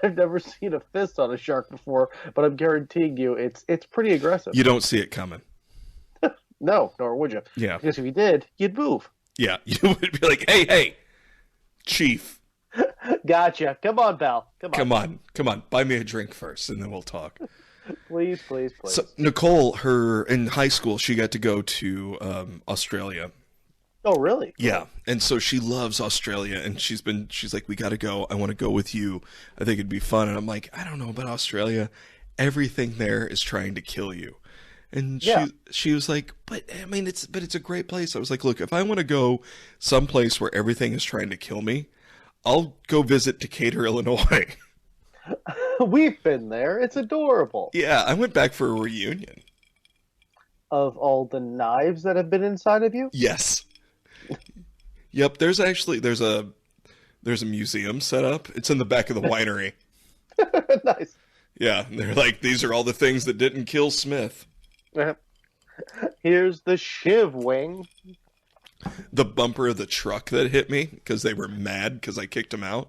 Speaker 1: I've never seen a fist on a shark before, but I'm guaranteeing you it's pretty aggressive.
Speaker 3: You don't see it coming.
Speaker 1: No, nor would you.
Speaker 3: Yeah.
Speaker 1: Because if you did, you'd move.
Speaker 3: Yeah. You would be like, hey, chief,
Speaker 1: Gotcha. Come on, pal.
Speaker 3: come on. Buy me a drink first, and then we'll talk.
Speaker 1: Please.
Speaker 3: So Nicole, in high school, she got to go to Australia.
Speaker 1: Oh, really?
Speaker 3: Yeah, and so she loves Australia, and she's like, we got to go. I want to go with you. I think it'd be fun. And I'm like, I don't know about Australia. Everything there is trying to kill you. And
Speaker 1: Yeah.
Speaker 3: she was like, but I mean, it's a great place. I was like, look, if I want to go someplace where everything is trying to kill me, I'll go visit Decatur, Illinois.
Speaker 1: We've been there. It's adorable.
Speaker 3: Yeah, I went back for a reunion.
Speaker 1: Of all the knives that have been inside of you?
Speaker 3: Yes. Yep, there's a museum set up. It's in the back of the winery.
Speaker 1: Nice.
Speaker 3: Yeah, and they're like, these are all the things that didn't kill Smith.
Speaker 1: Here's the shiv wing.
Speaker 3: The bumper of the truck that hit me because they were mad because I kicked him out.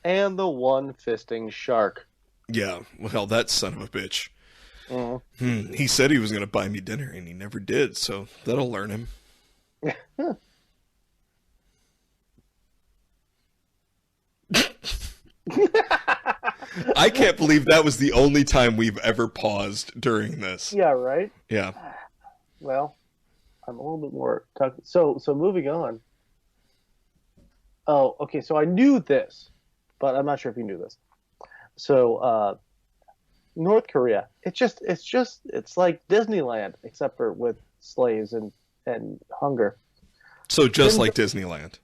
Speaker 1: And the one-fisting shark.
Speaker 3: Yeah, well, that son of a bitch.
Speaker 1: Mm.
Speaker 3: He said he was going to buy me dinner, and he never did, so that'll learn him. I can't believe that was the only time we've ever paused during this.
Speaker 1: Yeah, right?
Speaker 3: Yeah.
Speaker 1: Well, I'm a little bit more... So moving on. Oh, okay, so I knew this, but I'm not sure if you knew this. So, North Korea, it's like Disneyland, except for with slaves and hunger.
Speaker 3: So just like Disneyland.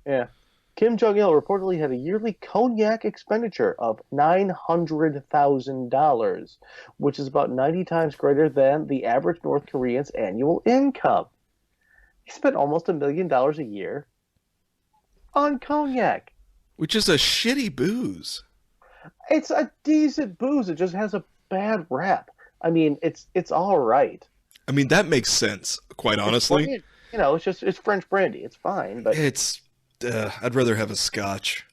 Speaker 1: Yeah. Kim Jong-il reportedly had a yearly cognac expenditure of $900,000, which is about 90 times greater than the average North Korean's annual income. He spent almost $1 million a year on cognac.
Speaker 3: Which is a shitty booze.
Speaker 1: It's a decent booze. It just has a bad rap. I mean, it's all right.
Speaker 3: I mean, that makes sense, quite honestly.
Speaker 1: It's French brandy. It's fine, but
Speaker 3: I'd rather have a scotch.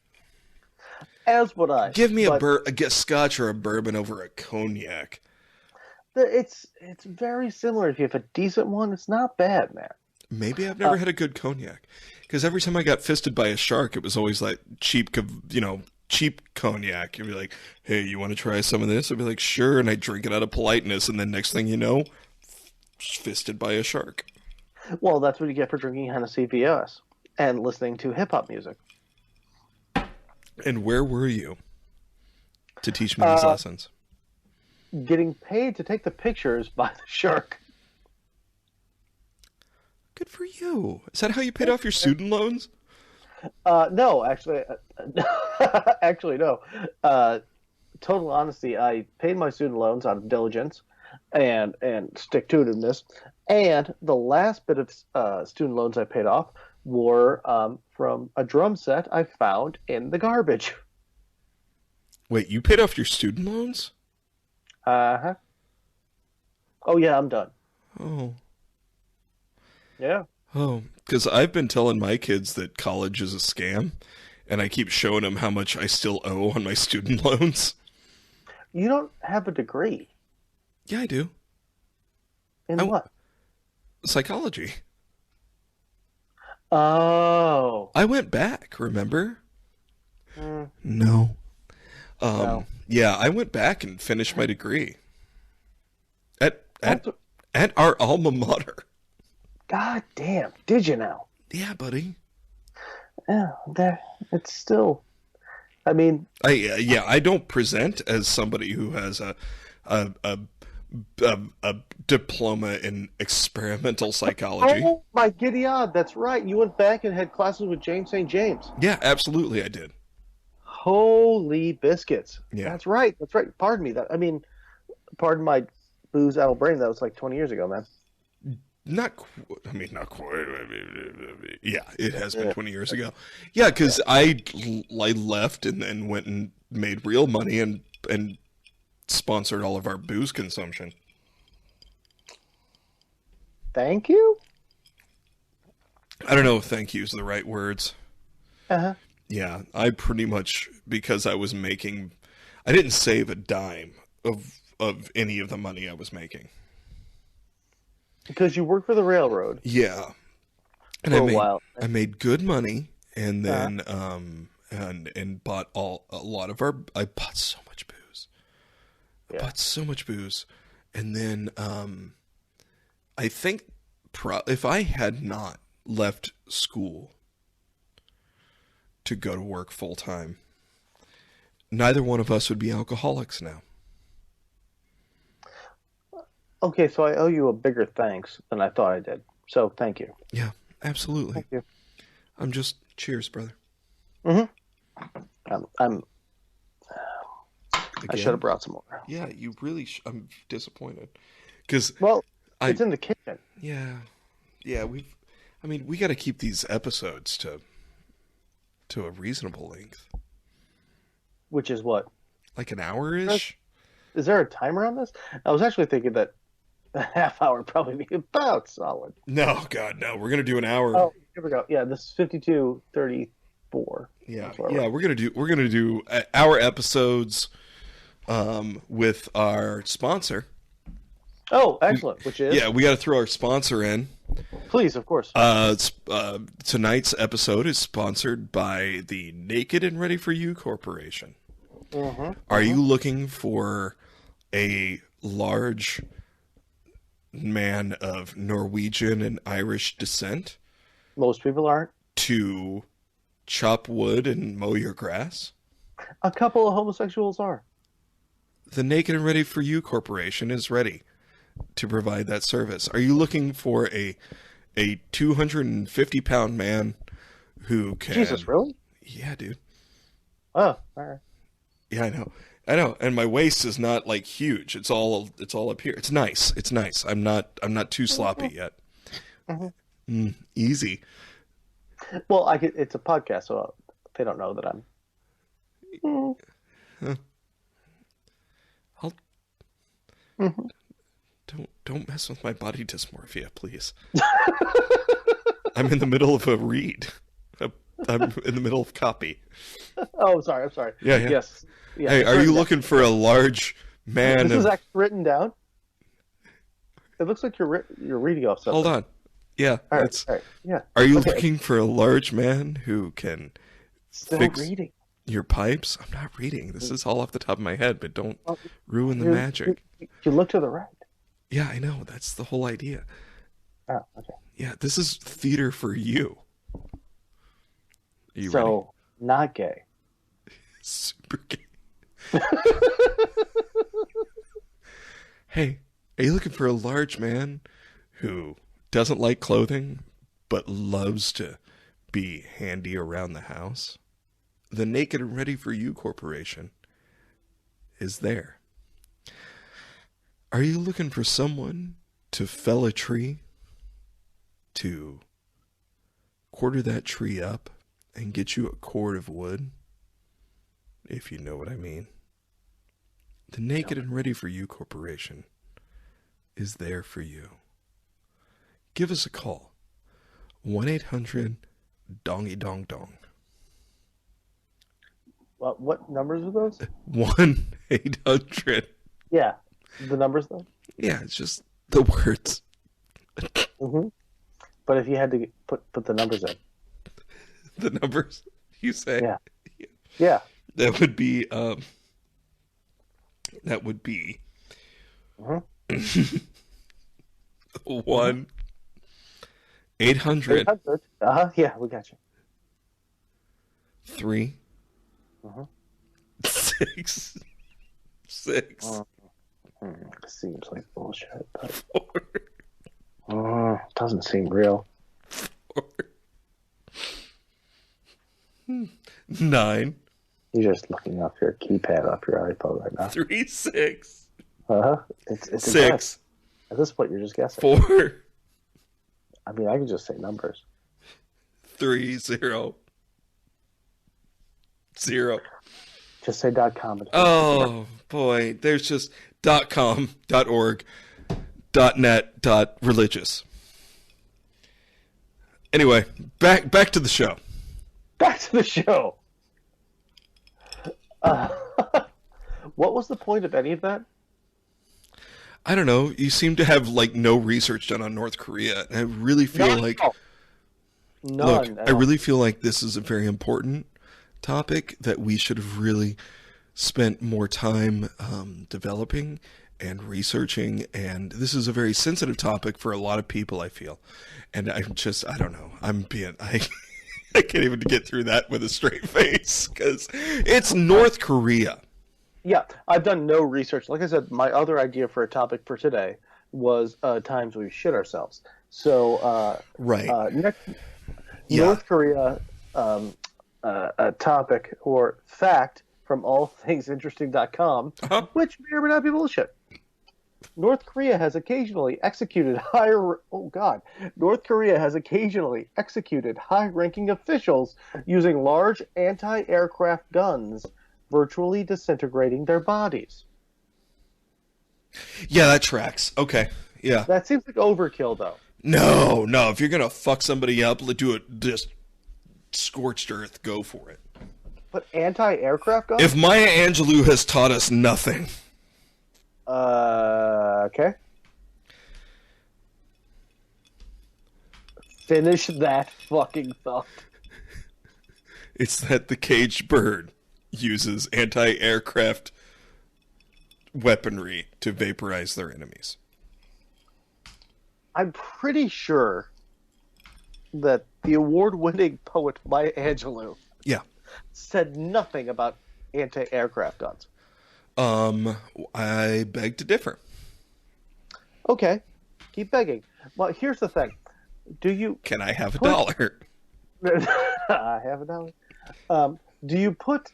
Speaker 1: as would I.
Speaker 3: Give me a scotch or a bourbon over a cognac.
Speaker 1: It's very similar. If you have a decent one, it's not bad, man.
Speaker 3: Maybe I've never had a good cognac. Because every time I got fisted by a shark, it was always like cheap cognac. You'd be like, hey, you want to try some of this? I'd be like, sure. And I'd drink it out of politeness. And then next thing you know, fisted by a shark.
Speaker 1: Well, that's what you get for drinking Hennessy VS and listening to hip-hop music.
Speaker 3: And where were you to teach me these lessons?
Speaker 1: Getting paid to take the pictures by the shark.
Speaker 3: Good for you. Is that how you paid off your student loans?
Speaker 1: No, actually, no. Total honesty, I paid my student loans out of diligence and stick-to-itiveness, and the last bit of student loans I paid off were from a drum set I found in the garbage.
Speaker 3: Wait, you paid off your student loans?
Speaker 1: Uh-huh. Oh, yeah, I'm done.
Speaker 3: Oh.
Speaker 1: Yeah.
Speaker 3: Oh, because I've been telling my kids that college is a scam, and I keep showing them how much I still owe on my student loans.
Speaker 1: You don't have a degree.
Speaker 3: Yeah, I do.
Speaker 1: In what?
Speaker 3: Psychology.
Speaker 1: Oh.
Speaker 3: I went back, remember?
Speaker 1: Mm.
Speaker 3: No.
Speaker 1: No.
Speaker 3: Yeah, I went back and finished my degree. At our alma mater.
Speaker 1: God damn. Did you now?
Speaker 3: Yeah, buddy.
Speaker 1: Yeah, it's still... I mean...
Speaker 3: I don't present as somebody who has a diploma in experimental psychology.
Speaker 1: Oh, my giddy odd. That's right. You went back and had classes with James St. James.
Speaker 3: Yeah, absolutely I did.
Speaker 1: Holy biscuits.
Speaker 3: Yeah.
Speaker 1: That's right. Pardon me. Pardon my booze-addled brain. That was like 20 years ago, man.
Speaker 3: Not quite. Yeah, it has been 20 years ago. Yeah, because I left and then went and made real money and sponsored all of our booze consumption.
Speaker 1: Thank you?
Speaker 3: I don't know if thank you is the right words.
Speaker 1: Uh-huh.
Speaker 3: Yeah, I pretty much, because I didn't save a dime of any of the money I was making.
Speaker 1: Because you worked for the railroad.
Speaker 3: Yeah. And
Speaker 1: For a while.
Speaker 3: I made good money, and then and bought I bought so much booze.
Speaker 1: Yeah.
Speaker 3: I bought so much booze, and then I think if I had not left school to go to work full time, neither one of us would be alcoholics now.
Speaker 1: Okay, so I owe you a bigger thanks than I thought I did. So thank you.
Speaker 3: Yeah, absolutely.
Speaker 1: Thank you.
Speaker 3: I'm just cheers, brother.
Speaker 1: Mm-hmm. I
Speaker 3: Again?
Speaker 1: should have brought some more.
Speaker 3: Yeah, you really. I'm disappointed because
Speaker 1: Well,
Speaker 3: I.
Speaker 1: it's in the kitchen,
Speaker 3: Yeah. We got to keep these episodes to a reasonable length,
Speaker 1: which is what?
Speaker 3: like an hour-ish.
Speaker 1: Is there a timer on this? I was actually thinking that a half hour would probably be about solid.
Speaker 3: No, God, no. We're gonna do an hour.
Speaker 1: Oh, here we go. Yeah, this is 52:34.
Speaker 3: Yeah, we're gonna do our episodes with our sponsor.
Speaker 1: Oh, excellent. Which is?
Speaker 3: Yeah, we got to throw our sponsor in.
Speaker 1: Please, of course.
Speaker 3: Tonight's episode is sponsored by the Naked and Ready for You Corporation. Are you looking for a large man of Norwegian and Irish descent
Speaker 1: Most people aren't.
Speaker 3: to chop wood and mow your grass?
Speaker 1: A couple of homosexuals are.
Speaker 3: The Naked and Ready for You Corporation is ready to provide that service. Are you looking for a 250-pound man who can...
Speaker 1: Jesus, really?
Speaker 3: Yeah, dude.
Speaker 1: Oh, all right.
Speaker 3: Yeah, I know. And my waist is not like huge. It's all up here. It's nice. I'm not too sloppy yet. Easy.
Speaker 1: Well, it's a podcast, so they don't know that I'm.
Speaker 3: I'll don't mess with my body dysmorphia, please. I'm in the middle of a read. I'm in the middle of copy.
Speaker 1: Oh, I'm sorry.
Speaker 3: Yeah.
Speaker 1: Yes. Yeah,
Speaker 3: Hey, are you looking for a large man?
Speaker 1: This is actually written down. It looks like you're reading off something.
Speaker 3: Hold on. Yeah.
Speaker 1: All right. Yeah.
Speaker 3: Are you looking for a large man who can fix
Speaker 1: reading
Speaker 3: your pipes? I'm not reading. This is all off the top of my head, but don't ruin the magic.
Speaker 1: You look to the right.
Speaker 3: Yeah, I know. That's the whole idea.
Speaker 1: Oh, okay.
Speaker 3: Yeah, this is theater for you. Are you
Speaker 1: So,
Speaker 3: ready?
Speaker 1: not gay.
Speaker 3: Super gay. Hey, are you looking for a large man who doesn't like clothing but loves to be handy around the house? The Naked and Ready for You Corporation is there. Are you looking for someone to fell a tree, to quarter that tree up and get you a cord of wood? If you know what I mean. The Naked and Ready for You Corporation is there for you. Give us a call. 1-800-DONGY-DONG-DONG.
Speaker 1: What numbers are those?
Speaker 3: 1-800.
Speaker 1: Yeah. The numbers, though?
Speaker 3: Yeah, it's just the words.
Speaker 1: But if you had to put the numbers in.
Speaker 3: The numbers, you say?
Speaker 1: Yeah. Yeah.
Speaker 3: That would be, one 800
Speaker 1: Yeah, we got you.
Speaker 3: 3 6 6
Speaker 1: Seems like bullshit, but
Speaker 3: 4
Speaker 1: doesn't seem real.
Speaker 3: 9
Speaker 1: You're just looking off your keypad off your iPhone right now.
Speaker 3: 3 6
Speaker 1: It's a
Speaker 3: 6
Speaker 1: guess. At this point, you're just guessing.
Speaker 3: 4
Speaker 1: I mean, I can just say numbers.
Speaker 3: 3 0 0.
Speaker 1: Just say .com.
Speaker 3: Oh boy, there's just .com, .org, .net, .religious. Anyway, back to the show.
Speaker 1: Back to the show. What was the point of any of that?
Speaker 3: I don't know. You seem to have like no research done on North Korea. And I really feel I really feel like this is a very important topic that we should have really spent more time developing and researching. And this is a very sensitive topic for a lot of people, I feel. And I don't know. I can't even get through that with a straight face because it's North Korea.
Speaker 1: Yeah, I've done no research. Like I said, my other idea for a topic for today was times we shit ourselves. So
Speaker 3: Right.
Speaker 1: next,
Speaker 3: Yeah.
Speaker 1: North Korea, a topic or fact from allthingsinteresting.com,
Speaker 3: Uh-huh.
Speaker 1: which may or may not be bullshit. North Korea has occasionally executed high-ranking officials using large anti-aircraft guns, virtually disintegrating their bodies.
Speaker 3: Yeah, that tracks. Okay. Yeah.
Speaker 1: That seems like overkill, though.
Speaker 3: No. If you're gonna fuck somebody up, do it just scorched earth. Go for it.
Speaker 1: But anti-aircraft guns?
Speaker 3: If Maya Angelou has taught us nothing,
Speaker 1: Okay. Finish that fucking thought.
Speaker 3: it's that the caged bird uses anti-aircraft weaponry to vaporize their enemies.
Speaker 1: I'm pretty sure that the award-winning poet Maya Angelou
Speaker 3: Yeah.
Speaker 1: said nothing about anti-aircraft guns.
Speaker 3: I beg to differ.
Speaker 1: Okay, keep begging. Well, here's the thing. Do you...
Speaker 3: Can I have $1?
Speaker 1: I have $1. Do you put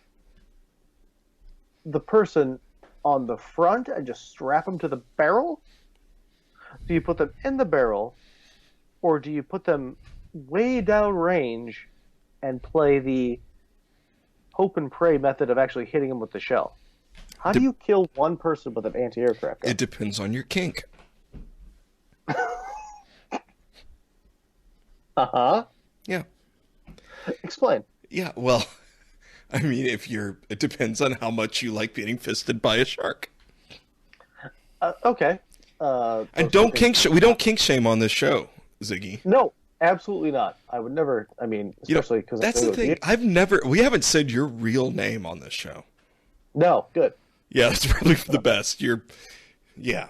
Speaker 1: the person on the front and just strap them to the barrel? Do you put them in the barrel? Or do you put them way down range and play the hope and pray method of actually hitting them with the shell? How do you kill one person with an anti-aircraft gun?
Speaker 3: It depends on your kink.
Speaker 1: Uh-huh.
Speaker 3: Yeah.
Speaker 1: Explain.
Speaker 3: Yeah, well, I mean, it depends on how much you like being fisted by a shark.
Speaker 1: Okay.
Speaker 3: And we
Speaker 1: okay.
Speaker 3: don't kink shame on this show, Ziggy.
Speaker 1: No, absolutely not. I would never, I mean, especially because...
Speaker 3: that's the thing. We haven't said your real name on this show.
Speaker 1: No, good.
Speaker 3: Yeah, that's probably for the best. Yeah.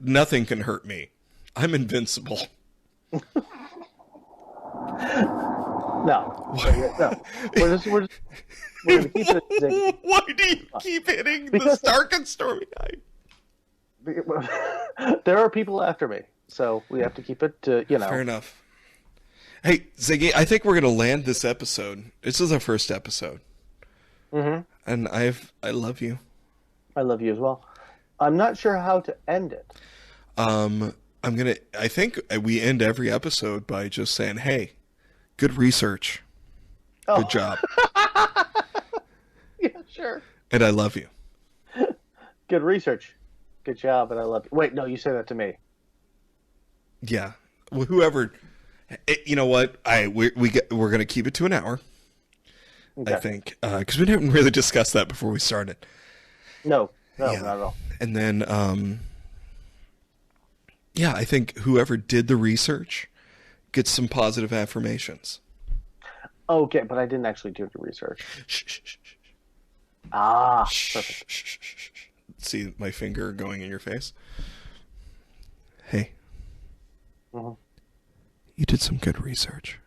Speaker 3: Nothing can hurt me. I'm invincible.
Speaker 1: No. We're going to keep it at Ziggy.
Speaker 3: Why do you keep hitting the stark and stormy night?
Speaker 1: There are people after me, so we have to keep it to,
Speaker 3: Fair enough. Hey, Ziggy, I think we're going to land this episode. This is our first episode.
Speaker 1: Mm-hmm.
Speaker 3: And I love you.
Speaker 1: I love you as well. I'm not sure how to end it.
Speaker 3: I think we end every episode by just saying, hey, good research.
Speaker 1: Oh.
Speaker 3: Good job.
Speaker 1: Yeah, sure.
Speaker 3: And I love you.
Speaker 1: Good research. Good job, and I love you. Wait, no, you say that to me.
Speaker 3: Yeah. Well, whoever, you know what? We're going to keep it to an hour. Okay. I think, because we didn't really discuss that before we started.
Speaker 1: No, not at all.
Speaker 3: And then, I think whoever did the research gets some positive affirmations.
Speaker 1: Okay, but I didn't actually do the research.
Speaker 3: Shh.
Speaker 1: Perfect.
Speaker 3: See my finger going in your face? Hey.
Speaker 1: Mm-hmm.
Speaker 3: You did some good research.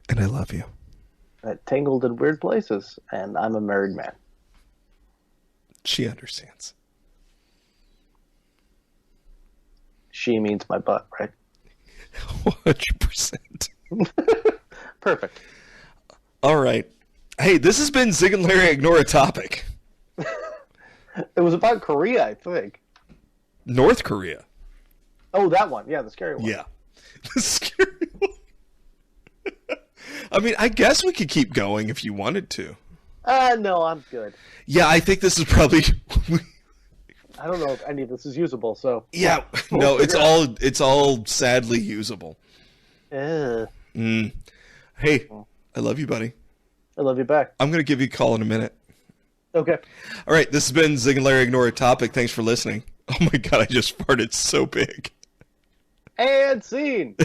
Speaker 3: And I love you.
Speaker 1: Tangled in weird places, and I'm a married man.
Speaker 3: She understands.
Speaker 1: She means my butt, right?
Speaker 3: 100%.
Speaker 1: Perfect.
Speaker 3: All right. Hey, this has been Zig and Larry Ignore a Topic.
Speaker 1: It was about Korea, I think.
Speaker 3: North Korea.
Speaker 1: Oh, that one. Yeah, the scary one.
Speaker 3: Yeah. The scary one. I mean, I guess we could keep going if you wanted to.
Speaker 1: No, I'm good.
Speaker 3: Yeah, I think this is probably...
Speaker 1: I don't know if any of this is usable, so...
Speaker 3: Yeah, no, it's all sadly usable. Hey, I love you, buddy.
Speaker 1: I love you back.
Speaker 3: I'm going to give you a call in a minute.
Speaker 1: Okay.
Speaker 3: All right, this has been Zig and Larry Ignore a Topic. Thanks for listening. Oh my god, I just farted so big.
Speaker 1: And scene!